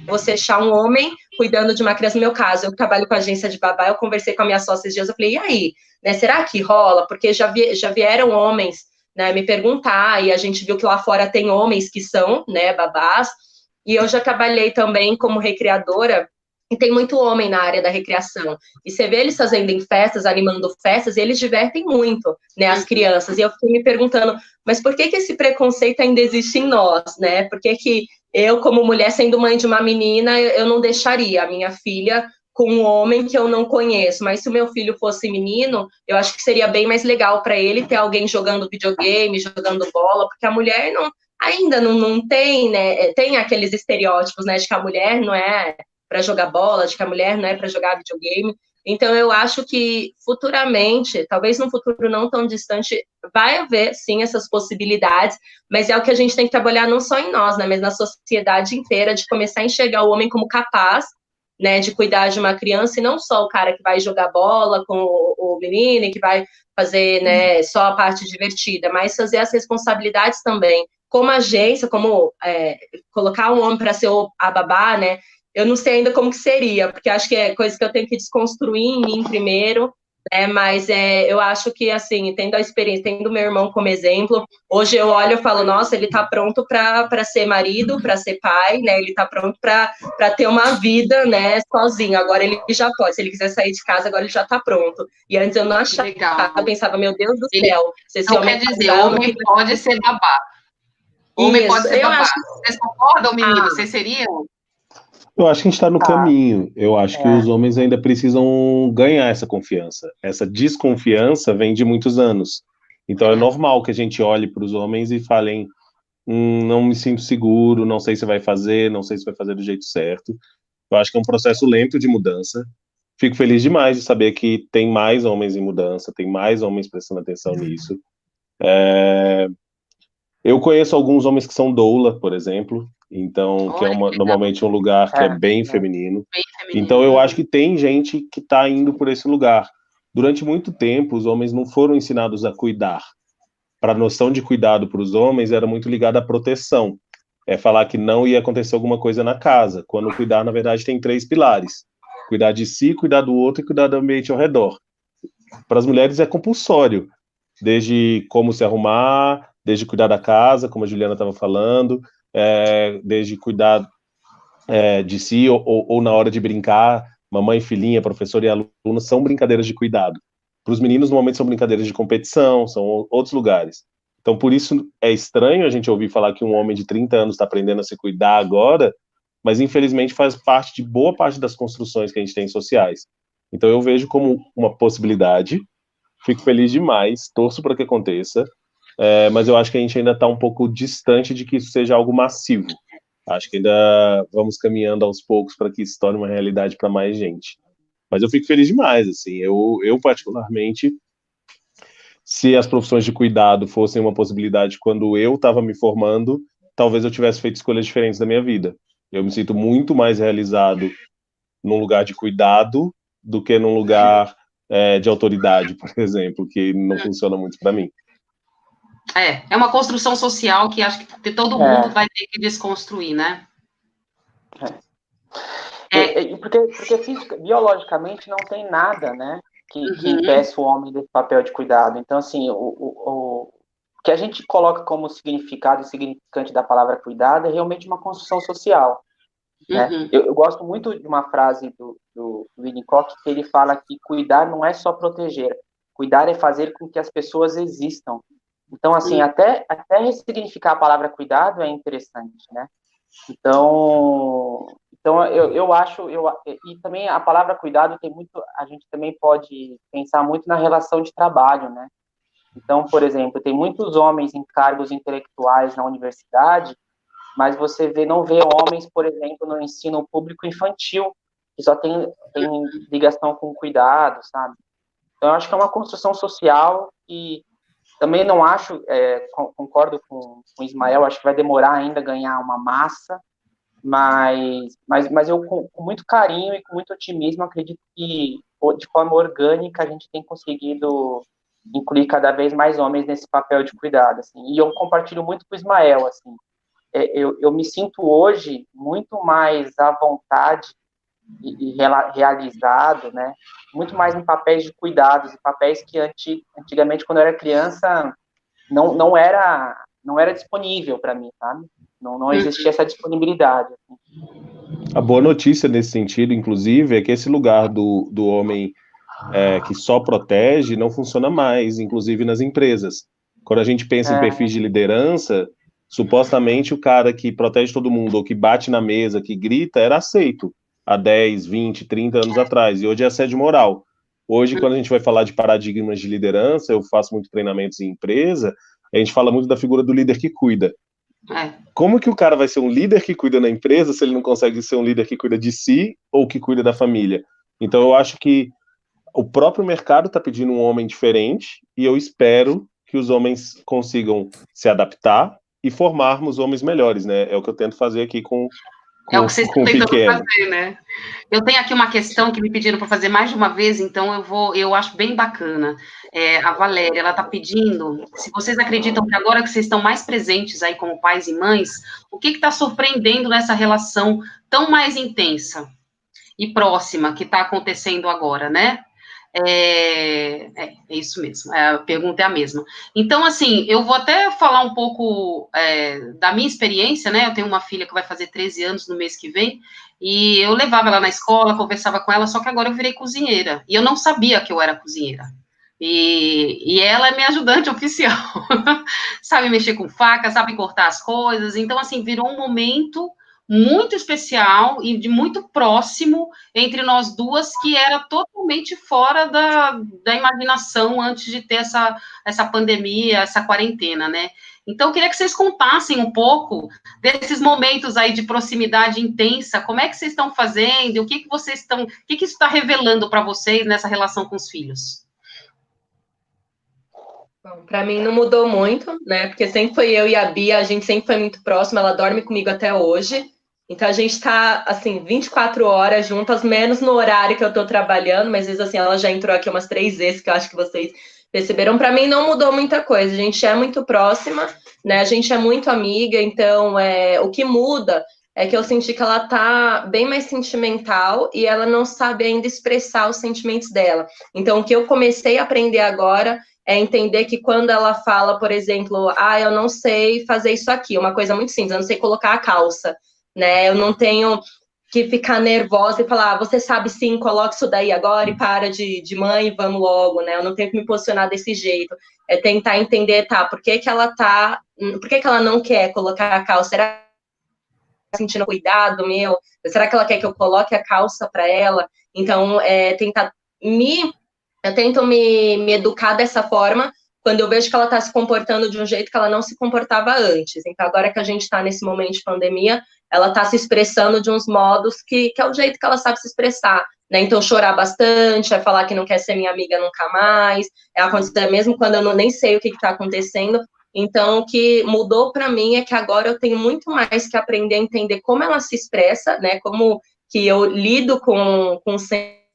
você achar um homem cuidando de uma criança. No meu caso, eu trabalho com agência de babá, eu conversei com a minha sócia esses dias, eu falei, e aí, né, será que rola? Porque já vieram homens, né, me perguntar, e a gente viu que lá fora tem homens que são, né, babás, e eu já trabalhei também como recreadora, e tem muito homem na área da recreação, e você vê eles fazendo em festas, animando festas, e eles divertem muito, né, as crianças, e eu fiquei me perguntando, mas por que esse preconceito ainda existe em nós, né, por que eu, como mulher, sendo mãe de uma menina, eu não deixaria a minha filha com um homem que eu não conheço, mas se o meu filho fosse menino, eu acho que seria bem mais legal para ele ter alguém jogando videogame, jogando bola, porque a mulher ainda não tem, né, tem aqueles estereótipos, né, de que a mulher não é para jogar bola, de que a mulher não é para jogar videogame. Então, eu acho que futuramente, talvez num futuro não tão distante, vai haver, sim, essas possibilidades, mas é o que a gente tem que trabalhar não só em nós, né, mas na sociedade inteira, de começar a enxergar o homem como capaz, né, de cuidar de uma criança, e não só o cara que vai jogar bola com o menino e que vai fazer, né, só a parte divertida, mas fazer as responsabilidades também. Como agência, como colocar um homem para ser a babá, né, eu não sei ainda como que seria, porque acho que é coisa que eu tenho que desconstruir em mim primeiro, né, mas eu acho que, assim, tendo a experiência, tendo meu irmão como exemplo, hoje eu olho e falo, nossa, ele tá pronto para ser marido, para ser pai, né, ele tá pronto para ter uma vida, né, sozinho, agora ele já pode, se ele quiser sair de casa, agora ele já tá pronto, e antes eu não achava, Legal. eu pensava, meu Deus do céu, se esse Então, homem quer dizer, homem pode ser babá. Homem pode ser babá. Vocês concordam, meninos? Vocês seriam? Eu acho que a gente está no caminho. Eu acho que os homens ainda precisam ganhar essa confiança. Essa desconfiança vem de muitos anos. Então é normal que a gente olhe para os homens e falem: não me sinto seguro, não sei se vai fazer, não sei se vai fazer do jeito certo. Eu acho que é um processo lento de mudança. Fico feliz demais de saber que tem mais homens em mudança, tem mais homens prestando atenção nisso. Eu conheço alguns homens que são doula, por exemplo, então, que é normalmente um lugar que é bem feminino. Então, eu acho que tem gente que está indo por esse lugar. Durante muito tempo, os homens não foram ensinados a cuidar. Para a noção de cuidado para os homens era muito ligada à proteção. É falar que não ia acontecer alguma coisa na casa, quando cuidar, na verdade, tem 3 pilares. Cuidar de si, cuidar do outro e cuidar do ambiente ao redor. Para as mulheres é compulsório, desde como se arrumar, desde cuidar da casa, como a Juliana estava falando, desde cuidar de si, ou na hora de brincar, mamãe, filhinha, professor e aluno, são brincadeiras de cuidado. Para os meninos, normalmente são brincadeiras de competição, são outros lugares. Então, por isso é estranho a gente ouvir falar que um homem de 30 anos está aprendendo a se cuidar agora, mas infelizmente faz parte de boa parte das construções que a gente tem sociais. Então, eu vejo como uma possibilidade, fico feliz demais, torço para que aconteça, mas eu acho que a gente ainda está um pouco distante de que isso seja algo massivo. Acho que ainda vamos caminhando aos poucos para que isso se torne uma realidade para mais gente. Mas eu fico feliz demais, assim, eu particularmente, se as profissões de cuidado fossem uma possibilidade quando eu estava me formando, talvez eu tivesse feito escolhas diferentes da minha vida. Eu me sinto muito mais realizado num lugar de cuidado do que num lugar de autoridade, por exemplo, que não funciona muito para mim. É uma construção social que acho que todo mundo vai ter que desconstruir, né? Porque biologicamente não tem nada, né, que impeça o homem desse papel de cuidado. Então, assim, o que a gente coloca como significado e significante da palavra cuidado é realmente uma construção social. Né? Eu gosto muito de uma frase do Winnicott, que ele fala que cuidar não é só proteger, cuidar é fazer com que as pessoas existam. Então, assim, até ressignificar a palavra cuidado é interessante, né? Então eu acho, e também a palavra cuidado tem muito, a gente também pode pensar muito na relação de trabalho, né? Então, por exemplo, tem muitos homens em cargos intelectuais na universidade, mas você não vê homens, por exemplo, no ensino público infantil, que só tem ligação com cuidado, sabe? Então, eu acho que é uma construção social e também não acho, concordo com o Ismael, acho que vai demorar ainda a ganhar uma massa, mas eu, com muito carinho e com muito otimismo, acredito que, de forma orgânica, a gente tem conseguido incluir cada vez mais homens nesse papel de cuidado, assim. E eu compartilho muito com o Ismael, assim. Eu me sinto hoje muito mais à vontade e realizado, né? Muito mais em papéis de cuidados, em papéis que antigamente, quando eu era criança, não era disponível para mim, sabe? Não existia essa disponibilidade. A boa notícia nesse sentido, inclusive, é que esse lugar do homem que só protege não funciona mais, inclusive nas empresas. Quando a gente pensa em perfis de liderança, supostamente o cara que protege todo mundo, ou que bate na mesa, que grita, era aceito há 10, 20, 30 anos atrás, e hoje é assédio moral. Hoje, quando a gente vai falar de paradigmas de liderança, eu faço muito treinamentos em empresa, a gente fala muito da figura do líder que cuida. Como que o cara vai ser um líder que cuida na empresa se ele não consegue ser um líder que cuida de si ou que cuida da família? Então eu acho que o próprio mercado está pedindo um homem diferente e eu espero que os homens consigam se adaptar e formarmos homens melhores, né? É o que eu tento fazer aqui com o que vocês estão o tentando pequeno. fazer, né? Eu tenho aqui uma questão que me pediram para fazer mais de uma vez, então eu acho bem bacana. A Valéria, ela está pedindo, se vocês acreditam que agora que vocês estão mais presentes aí como pais e mães, o que está surpreendendo nessa relação tão mais intensa e próxima que está acontecendo agora, né? É isso mesmo, a pergunta é a mesma. Então, assim, eu vou até falar um pouco da minha experiência, né? Eu tenho uma filha que vai fazer 13 anos no mês que vem, e eu levava ela na escola, conversava com ela, só que agora eu virei cozinheira, e eu não sabia que eu era cozinheira. E ela é minha ajudante oficial, sabe mexer com faca, sabe cortar as coisas, então, assim, virou um momento muito especial e de muito próximo entre nós duas, que era totalmente fora da imaginação antes de ter essa pandemia, essa quarentena, né? Então, eu queria que vocês contassem um pouco desses momentos aí de proximidade intensa, como é que vocês estão fazendo, o que isso está revelando para vocês nessa relação com os filhos? Bom, para mim não mudou muito, né? Porque sempre foi eu e a Bia, a gente sempre foi muito próxima, ela dorme comigo até hoje. Então a gente tá, assim, 24 horas juntas, menos no horário que eu tô trabalhando, mas às vezes, assim, ela já entrou aqui umas 3 vezes, que eu acho que vocês perceberam. Para mim não mudou muita coisa, a gente é muito próxima, né? A gente é muito amiga, então o que muda é que eu senti que ela tá bem mais sentimental e ela não sabe ainda expressar os sentimentos dela. Então o que eu comecei a aprender agora é entender que quando ela fala, por exemplo, eu não sei fazer isso aqui, uma coisa muito simples, eu não sei colocar a calça, né? Eu não tenho que ficar nervosa e falar, você sabe sim, coloca isso daí agora e para de mãe e vamos logo, né? Eu não tenho que me posicionar desse jeito. É tentar entender, por que ela não quer colocar a calça? Será que ela está sentindo cuidado meu? Será que ela quer que eu coloque a calça para ela? Então, eu tento me educar dessa forma quando eu vejo que ela está se comportando de um jeito que ela não se comportava antes. Então, agora que a gente está nesse momento de pandemia, ela tá se expressando de uns modos que é o jeito que ela sabe se expressar, né? Então, chorar bastante, é falar que não quer ser minha amiga nunca mais, é acontecer mesmo quando eu nem sei o que está acontecendo. Então, o que mudou para mim é que agora eu tenho muito mais que aprender a entender como ela se expressa, né? Como que eu lido com os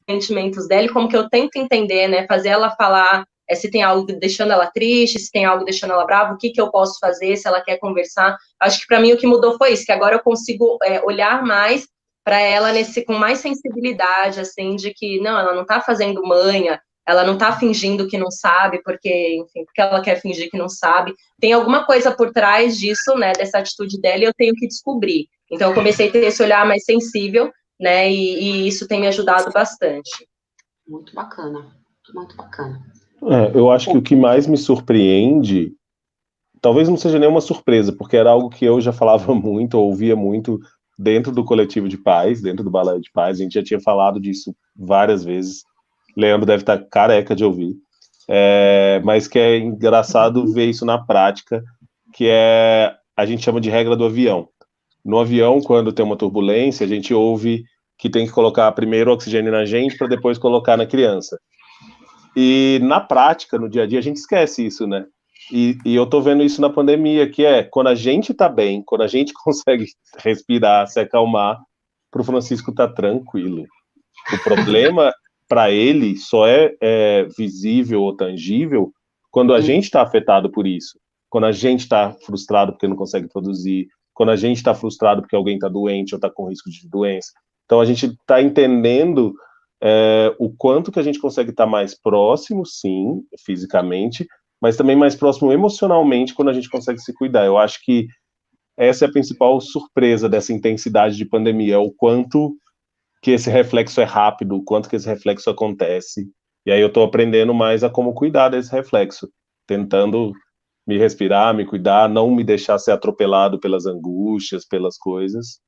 sentimentos dela e como que eu tento entender, né? Fazer ela falar se tem algo deixando ela triste, se tem algo deixando ela brava, o que eu posso fazer, se ela quer conversar. Acho que para mim o que mudou foi isso, que agora eu consigo olhar mais para ela com mais sensibilidade, assim, de que, não, ela não está fazendo manha, ela não está fingindo que não sabe, porque, enfim, porque ela quer fingir que não sabe. Tem alguma coisa por trás disso, né, dessa atitude dela, e eu tenho que descobrir. Então, eu comecei a ter esse olhar mais sensível, né, e isso tem me ajudado bastante. Muito bacana, muito bacana. Eu acho que o que mais me surpreende, talvez não seja nenhuma surpresa, porque era algo que eu já falava muito, ouvia muito dentro do coletivo de pais, dentro do balé de pais, a gente já tinha falado disso várias vezes. Leandro deve estar careca de ouvir, mas que é engraçado ver isso na prática, que a gente chama de regra do avião. No avião, quando tem uma turbulência, a gente ouve que tem que colocar primeiro o oxigênio na gente para depois colocar na criança. E na prática, no dia a dia, a gente esquece isso, né? E eu tô vendo isso na pandemia, que quando a gente tá bem, quando a gente consegue respirar, se acalmar, pro Francisco tá tranquilo. O problema para ele só é visível ou tangível quando a gente está afetado por isso, quando a gente está frustrado porque não consegue produzir, quando a gente está frustrado porque alguém está doente ou está com risco de doença. Então a gente está entendendo o quanto que a gente consegue estar mais próximo, sim, fisicamente, mas também mais próximo emocionalmente quando a gente consegue se cuidar. Eu acho que essa é a principal surpresa dessa intensidade de pandemia, o quanto que esse reflexo é rápido, o quanto que esse reflexo acontece. E aí eu estou aprendendo mais a como cuidar desse reflexo, tentando me respirar, me cuidar, não me deixar ser atropelado pelas angústias, pelas coisas.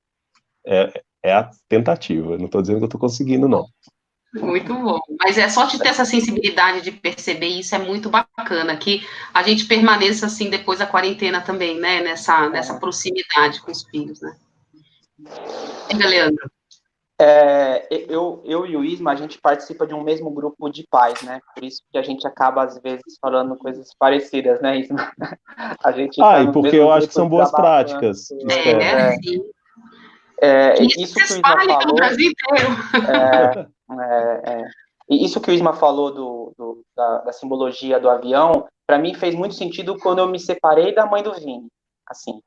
É a tentativa, eu não estou dizendo que eu estou conseguindo, não. Muito bom. Mas é só de ter essa sensibilidade de perceber isso, é muito bacana, que a gente permaneça assim depois da quarentena também, né? Nessa proximidade com os filhos, né? Diga, Leandro. Eu e o Isma, a gente participa de um mesmo grupo de pais, né? Por isso que a gente acaba, às vezes, falando coisas parecidas, né, Isma? A gente e porque eu acho que são boas práticas. Sim. Isso que o Isma falou. Brasil inteiro. E isso que o Isma falou da simbologia do avião, para mim fez muito sentido quando eu me separei da mãe do Vini. Assim,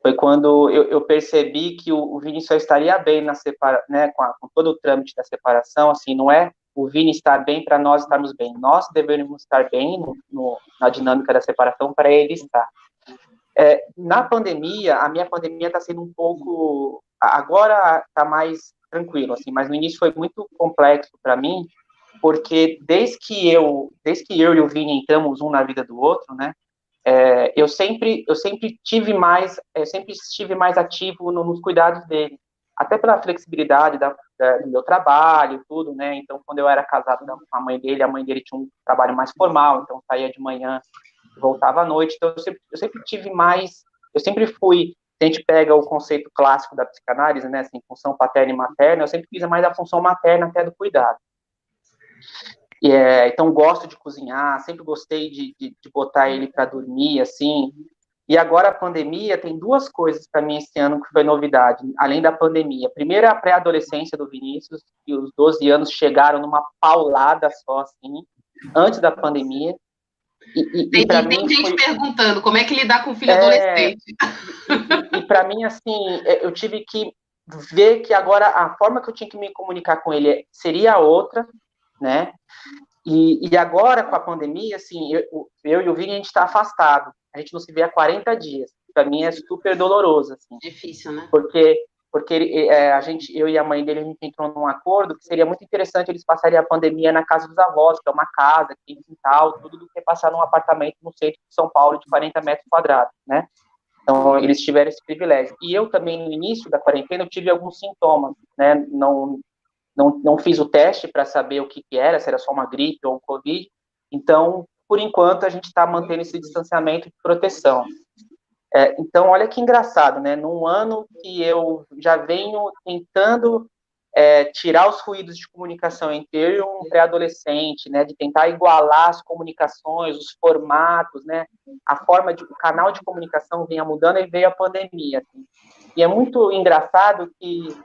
foi quando eu percebi que o Vini só estaria bem né, com todo o trâmite da separação. Assim, não é o Vini estar bem para nós estarmos bem. Nós deveríamos estar bem na dinâmica da separação para ele estar. Na pandemia, a minha pandemia está sendo um pouco... Agora está mais tranquilo, assim, mas no início foi muito complexo para mim, porque desde que eu e o Vini entramos um na vida do outro, né, eu sempre estive mais ativo nos cuidados dele, até pela flexibilidade do meu trabalho, tudo, né, então quando eu era casado com a mãe dele tinha um trabalho mais formal, então saía de manhã, voltava à noite, então eu sempre fui, se a gente pega o conceito clássico da psicanálise, né, assim, função paterna e materna, eu sempre fiz mais a função materna até do cuidado. Então, gosto de cozinhar, sempre gostei de botar ele para dormir, assim. E agora a pandemia tem duas coisas para mim esse ano que foi novidade, além da pandemia. Primeiro, a pré-adolescência do Vinícius, que os 12 anos chegaram numa paulada só, assim, antes da pandemia. Tem gente perguntando como é que lidar com o filho adolescente. E para mim, assim, eu tive que ver que agora a forma que eu tinha que me comunicar com ele seria outra, né? E agora, com a pandemia, assim, eu e o Vini, a gente está afastado. A gente não se vê há 40 dias. Para mim é super doloroso, assim. Difícil, né? Porque eu e a mãe dele, a gente entrou num acordo que seria muito interessante eles passarem a pandemia na casa dos avós, que é uma casa, que tem quintal, tudo do que passar num apartamento no centro de São Paulo de 40 metros quadrados, né? Então, eles tiveram esse privilégio. E eu também, no início da quarentena, eu tive alguns sintomas, né? Não fiz o teste para saber o que era, se era só uma gripe ou um Covid. Então, por enquanto, a gente está mantendo esse distanciamento de proteção. Então, olha que engraçado, né? Num ano que eu já venho tentando tirar os ruídos de comunicação entre eu e um pré-adolescente, né? De tentar igualar as comunicações, os formatos, né? A forma o canal de comunicação vinha mudando e veio a pandemia. Assim. E é muito engraçado que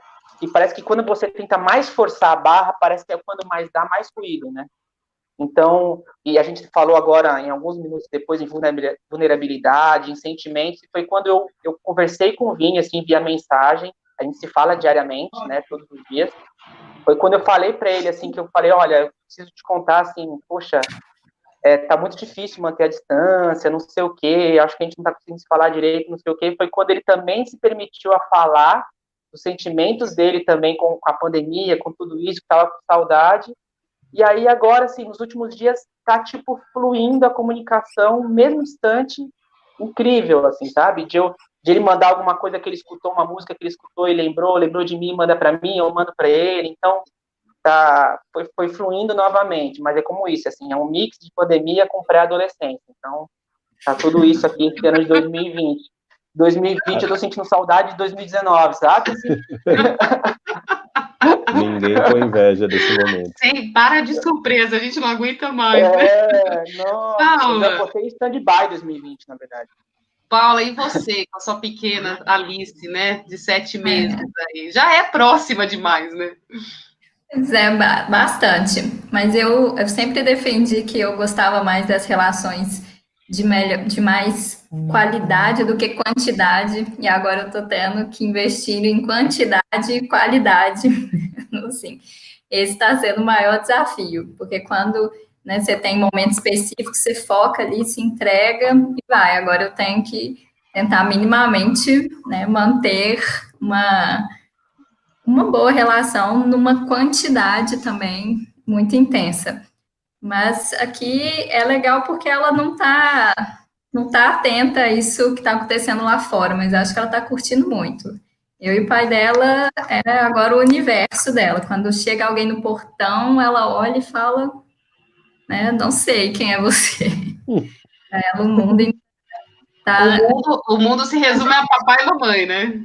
parece que quando você tenta mais forçar a barra, parece que é quando mais dá mais ruído, né? Então, e a gente falou agora, em alguns minutos depois, em vulnerabilidade, em sentimentos, e foi quando eu conversei com o Vini, assim, via mensagem, a gente se fala diariamente, né, todos os dias, foi quando eu falei para ele, assim, que eu falei, olha, eu preciso te contar, assim, poxa, tá muito difícil manter a distância, não sei o quê, acho que a gente não tá conseguindo se falar direito, não sei o quê, foi quando ele também se permitiu a falar dos sentimentos dele também com a pandemia, com tudo isso, que tava com saudade. E aí, agora, assim, nos últimos dias, tá, tipo, fluindo a comunicação, mesmo instante, incrível, assim, sabe? De ele mandar alguma coisa que ele escutou, uma música que ele escutou e lembrou de mim, manda para mim, eu mando para ele. Então, foi fluindo novamente. Mas é como isso, assim, é um mix de pandemia com pré-adolescência. Então, tá tudo isso aqui esse ano de 2020. 2020 eu tô sentindo saudade de 2019, sabe? Assim, Ninguém com inveja desse momento. Sim, para de surpresa, a gente não aguenta mais, né? Nossa, eu já botei em stand-by 2020, na verdade. Paula, e você, com a sua pequena Alice, né, de 7 meses aí? Já é próxima demais, né? Pois é, bastante. Mas eu sempre defendi que eu gostava mais das relações de mais qualidade do que quantidade, e agora eu estou tendo que investir em quantidade e qualidade. Assim, esse está sendo o maior desafio, porque quando, né, você tem momentos específicos, você foca ali, se entrega e vai. Agora eu tenho que tentar minimamente, né, manter uma boa relação numa quantidade também muito intensa. Mas aqui é legal porque ela não tá atenta a isso que está acontecendo lá fora, mas acho que ela está curtindo muito. Eu e o pai dela é agora o universo dela. Quando chega alguém no portão, ela olha e fala, né, não sei quem é você. Ela, o mundo tá, O mundo se resume a papai e mamãe, né?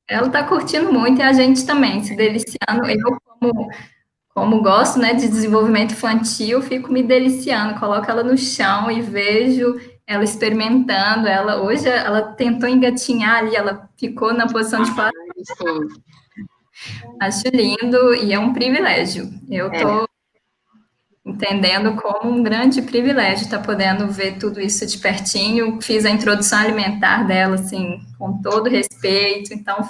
ela está curtindo muito e a gente também, se deliciando. Eu, como gosto, né, de desenvolvimento infantil, fico me deliciando, coloco ela no chão e vejo ela experimentando. Hoje ela tentou engatinhar ali, ela ficou na posição de quatro. Acho lindo e é um privilégio. Eu estou entendendo como um grande privilégio estar podendo ver tudo isso de pertinho. Fiz a introdução alimentar dela, assim, com todo respeito. Então,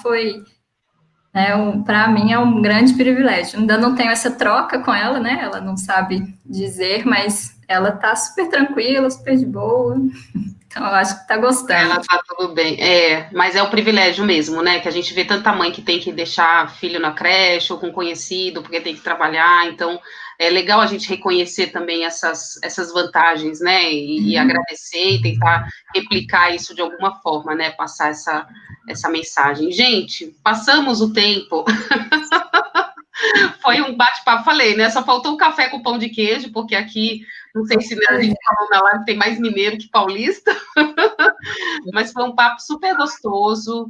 para mim é um grande privilégio. Ainda não tenho essa troca com ela, né? Ela não sabe dizer, mas ela tá super tranquila, super de boa. Então, eu acho que tá gostando. Ela tá tudo bem. Mas é um privilégio mesmo, né? Que a gente vê tanta mãe que tem que deixar filho na creche ou com conhecido porque tem que trabalhar. Então, é legal a gente reconhecer também essas vantagens, né? E agradecer e tentar replicar isso de alguma forma, né? Passar essa mensagem. Gente, passamos o tempo. Foi um bate-papo, falei, né? Só faltou um café com pão de queijo, porque aqui, não sei se a gente falou na live, tem mais mineiro que paulista. Mas foi um papo super gostoso.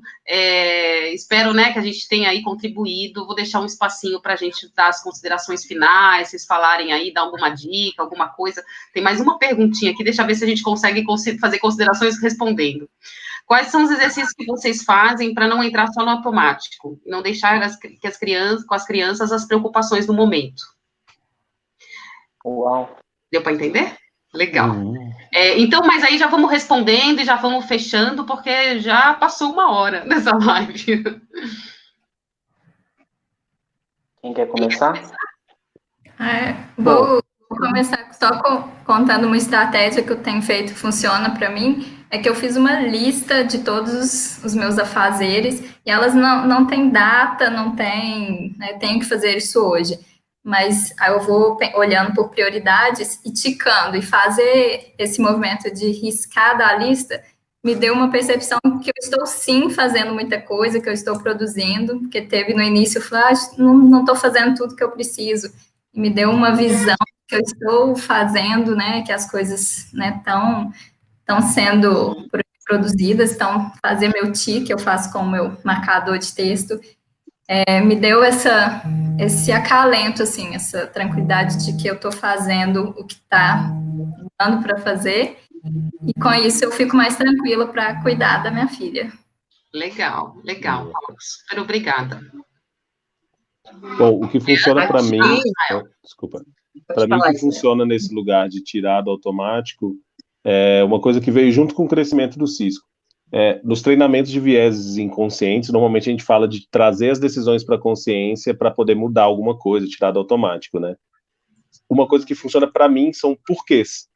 Espero, né, que a gente tenha aí contribuído. Vou deixar um espacinho para a gente dar as considerações finais, vocês falarem aí, dar alguma dica, alguma coisa. Tem mais uma perguntinha aqui, deixa eu ver se a gente consegue fazer considerações respondendo. Quais são os exercícios que vocês fazem para não entrar só no automático? E não deixar com as crianças as preocupações do momento? Uau! Deu para entender? Legal. Então, mas aí já vamos respondendo e já vamos fechando, porque já passou 1 hora nessa live. Quem quer começar? Vou começar só contando uma estratégia que eu tenho feito que funciona para mim. É que eu fiz uma lista de todos os meus afazeres e elas não têm data, não tem, né, tenho que fazer isso hoje. Mas aí eu vou olhando por prioridades e ticando, e fazer esse movimento de riscar da lista me deu uma percepção que eu estou sim fazendo muita coisa, que eu estou produzindo, porque teve no início, eu falei, não estou fazendo tudo que eu preciso, e me deu uma visão que eu estou fazendo, né, que as coisas, né, estão sendo produzidas, então fazer meu tique, eu faço com o meu marcador de texto, me deu esse acalento, assim, essa tranquilidade de que eu estou fazendo o que está dando para fazer, e com isso eu fico mais tranquila para cuidar da minha filha. Legal, legal, Paula, super obrigada. Bom, o que funciona para mim, desculpa, para mim o que isso, funciona nesse lugar de tirar do automático é uma coisa que veio junto com o crescimento do Cisco. Nos treinamentos de vieses inconscientes, normalmente a gente fala de trazer as decisões para a consciência para poder mudar alguma coisa, tirar do automático, né? Uma coisa que funciona para mim são porquês.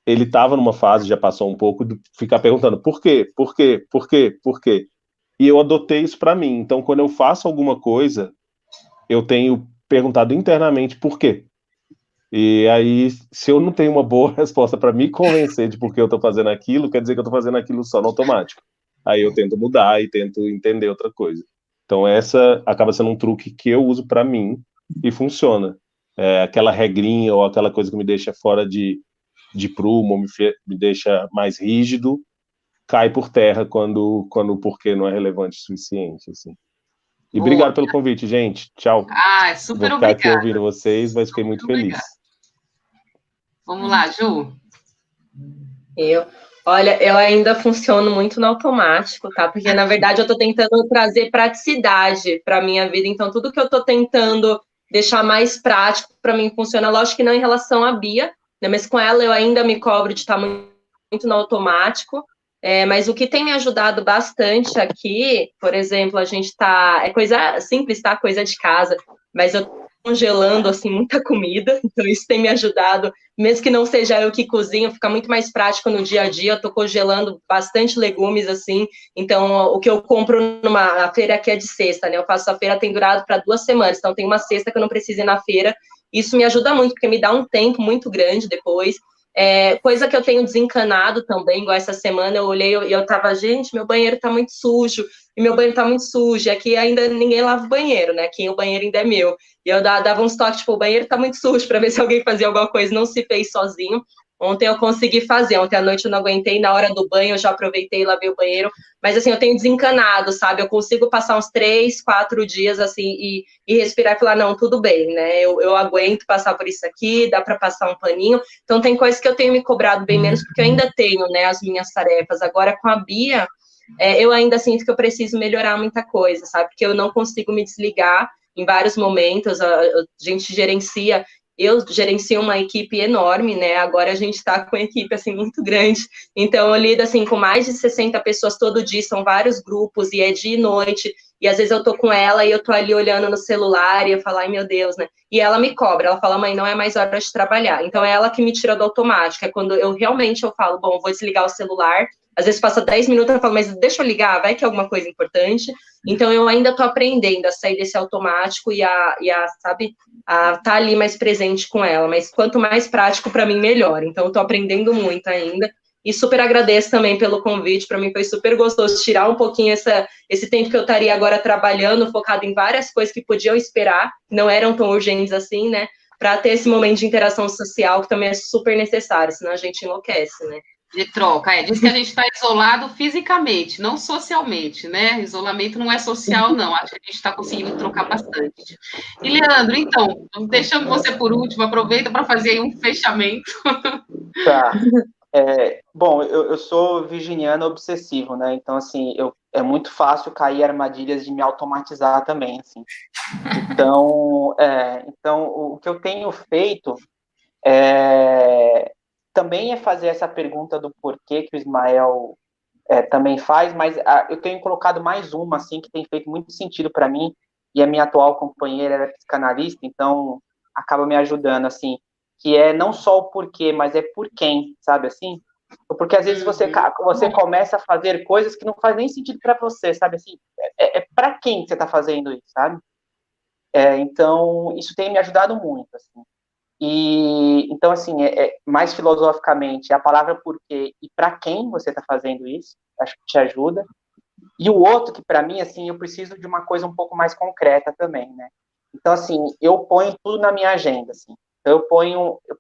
Ele estava numa fase, já passou um pouco, de ficar perguntando por quê, por quê, por quê, por quê. E eu adotei isso para mim. Então, quando eu faço alguma coisa, eu tenho perguntado internamente por quê. E aí, se eu não tenho uma boa resposta para me convencer de por que eu estou fazendo aquilo, quer dizer que eu estou fazendo aquilo só no automático. Aí eu tento mudar e tento entender outra coisa. Então, essa acaba sendo um truque que eu uso para mim e funciona. Aquela regrinha ou aquela coisa que me deixa fora de prumo, ou me deixa mais rígido, cai por terra quando o porquê não é relevante o suficiente. Assim. E Boa. obrigado pelo convite, gente. Tchau. Super Vou ficar aqui ouvindo vocês, mas fiquei muito feliz. Vamos lá, Ju. Olha, eu ainda funciono muito no automático, tá? Porque, na verdade, eu tô tentando trazer praticidade para minha vida. Então, tudo que eu tô tentando deixar mais prático, para mim, funciona. Lógico que não em relação à Bia, né? Mas com ela eu ainda me cobro de estar muito no automático. Mas o que tem me ajudado bastante aqui, por exemplo, a gente tá... É coisa simples, tá? Coisa de casa. Mas eu tô congelando, assim, muita comida. Então, isso tem me ajudado. Mesmo que não seja eu que cozinho, fica muito mais prático no dia a dia. Eu tô congelando bastante legumes, assim. Então, o que eu compro a feira aqui é de sexta, né? Eu faço a feira, tem durado para 2 semanas. Então, tem uma sexta que eu não preciso ir na feira. Isso me ajuda muito, porque me dá um tempo muito grande depois. Coisa que eu tenho desencanado também, igual essa semana eu olhei e eu tava, gente, meu banheiro tá muito sujo, e meu banheiro tá muito sujo, e aqui ainda ninguém lava o banheiro, né, aqui o banheiro ainda é meu, e eu dava uns toques, tipo, o banheiro tá muito sujo, para ver se alguém fazia alguma coisa, não se fez sozinho. Ontem eu consegui fazer, ontem à noite eu não aguentei, na hora do banho eu já aproveitei e lavei o banheiro, mas assim, eu tenho desencanado, sabe, eu consigo passar uns 3, 4 dias assim, e respirar e falar, não, tudo bem, né, eu aguento passar por isso aqui, dá para passar um paninho. Então tem coisas que eu tenho me cobrado bem menos, porque eu ainda tenho, né, as minhas tarefas. Agora com a Bia, eu ainda sinto que eu preciso melhorar muita coisa, sabe, porque eu não consigo me desligar em vários momentos, a gente gerencia... Eu gerencio uma equipe enorme, né? Agora a gente está com uma equipe, assim, muito grande. Então, eu lido, assim, com mais de 60 pessoas todo dia, são vários grupos, e é dia e noite. E, às vezes, eu tô com ela e eu tô ali olhando no celular e eu falo, ai, meu Deus, né? E ela me cobra, ela fala, mãe, não é mais hora de trabalhar. Então, é ela que me tira do automático. É quando eu falo, bom, vou desligar o celular. Às vezes, passa 10 minutos, eu falo, mas deixa eu ligar, vai que é alguma coisa importante. Então, eu ainda tô aprendendo a sair desse automático e sabe, a estar ali mais presente com ela, mas quanto mais prático, para mim, melhor. Então, eu estou aprendendo muito ainda, e super agradeço também pelo convite, para mim foi super gostoso tirar um pouquinho esse tempo que eu estaria agora trabalhando, focado em várias coisas que podiam esperar, não eram tão urgentes assim, né, para ter esse momento de interação social, que também é super necessário, senão a gente enlouquece, né. De troca, diz que a gente está isolado fisicamente, não socialmente, né? Isolamento não é social, não. Acho que a gente está conseguindo trocar bastante. E, Leandro, então, deixando você por último, aproveita para fazer aí um fechamento. Tá. Bom, eu sou virginiano obsessivo, né? Então, assim, é muito fácil cair em armadilhas de me automatizar também, assim. Então, o que eu tenho feito também é fazer essa pergunta do porquê que o Ismael também faz, mas eu tenho colocado mais uma, assim, que tem feito muito sentido para mim, e a minha atual companheira é psicanalista, então acaba me ajudando, assim, que é não só o porquê, mas é por quem, sabe, assim? Porque às vezes você começa a fazer coisas que não faz nem sentido para você, sabe, assim? Para quem você está fazendo isso, sabe? Então, isso tem me ajudado muito, assim. E então, assim, mais filosoficamente, a palavra porquê e para quem você está fazendo isso, acho que te ajuda. E o outro que para mim, assim, eu preciso de uma coisa um pouco mais concreta também, né? Então, assim, eu ponho tudo na minha agenda, assim. Então, eu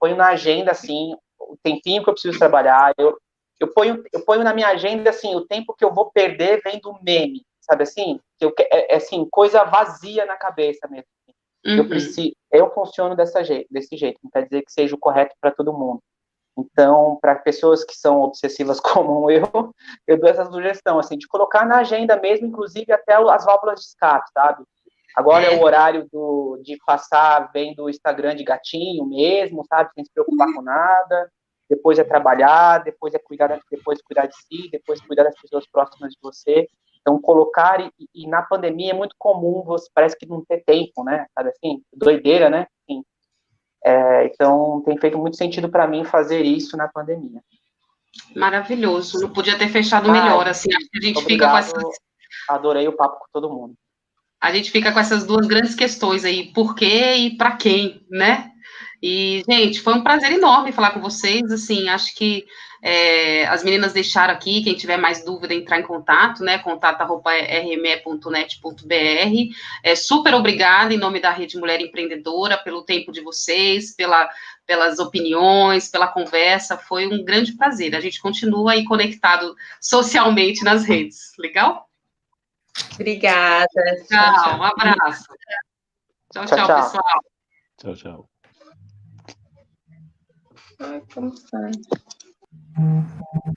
ponho na agenda, assim, o tempinho que eu preciso trabalhar, eu ponho na minha agenda, assim, o tempo que eu vou perder vendo meme, sabe assim? Assim, coisa vazia na cabeça mesmo. Eu funciono desse jeito, não quer dizer que seja o correto para todo mundo. Então, para pessoas que são obsessivas como eu dou essa sugestão, assim, de colocar na agenda mesmo, inclusive até as válvulas de escape, sabe? Agora é o horário de passar vendo o Instagram de gatinho mesmo, sabe? Sem se preocupar com nada. Depois é trabalhar, depois cuidar de si, depois cuidar das pessoas próximas de você. Então, colocar, e na pandemia é muito comum, você parece que não ter tempo, né? Sabe assim? Doideira, né? Assim, então, tem feito muito sentido para mim fazer isso na pandemia. Maravilhoso. Não podia ter fechado melhor, assim. Acho que a gente fica com essas... Adorei o papo com todo mundo. A gente fica com essas duas grandes questões aí, por quê e para quem, né? E, gente, foi um prazer enorme falar com vocês, assim, acho que as meninas deixaram aqui, quem tiver mais dúvida, entrar em contato, né, contato@rme.net.br, super obrigada em nome da Rede Mulher Empreendedora, pelo tempo de vocês, pelas opiniões, pela conversa, foi um grande prazer, a gente continua aí conectado socialmente nas redes, legal? Obrigada. Tchau, um abraço. Tchau, pessoal. Tchau, tchau. Ai, como sai?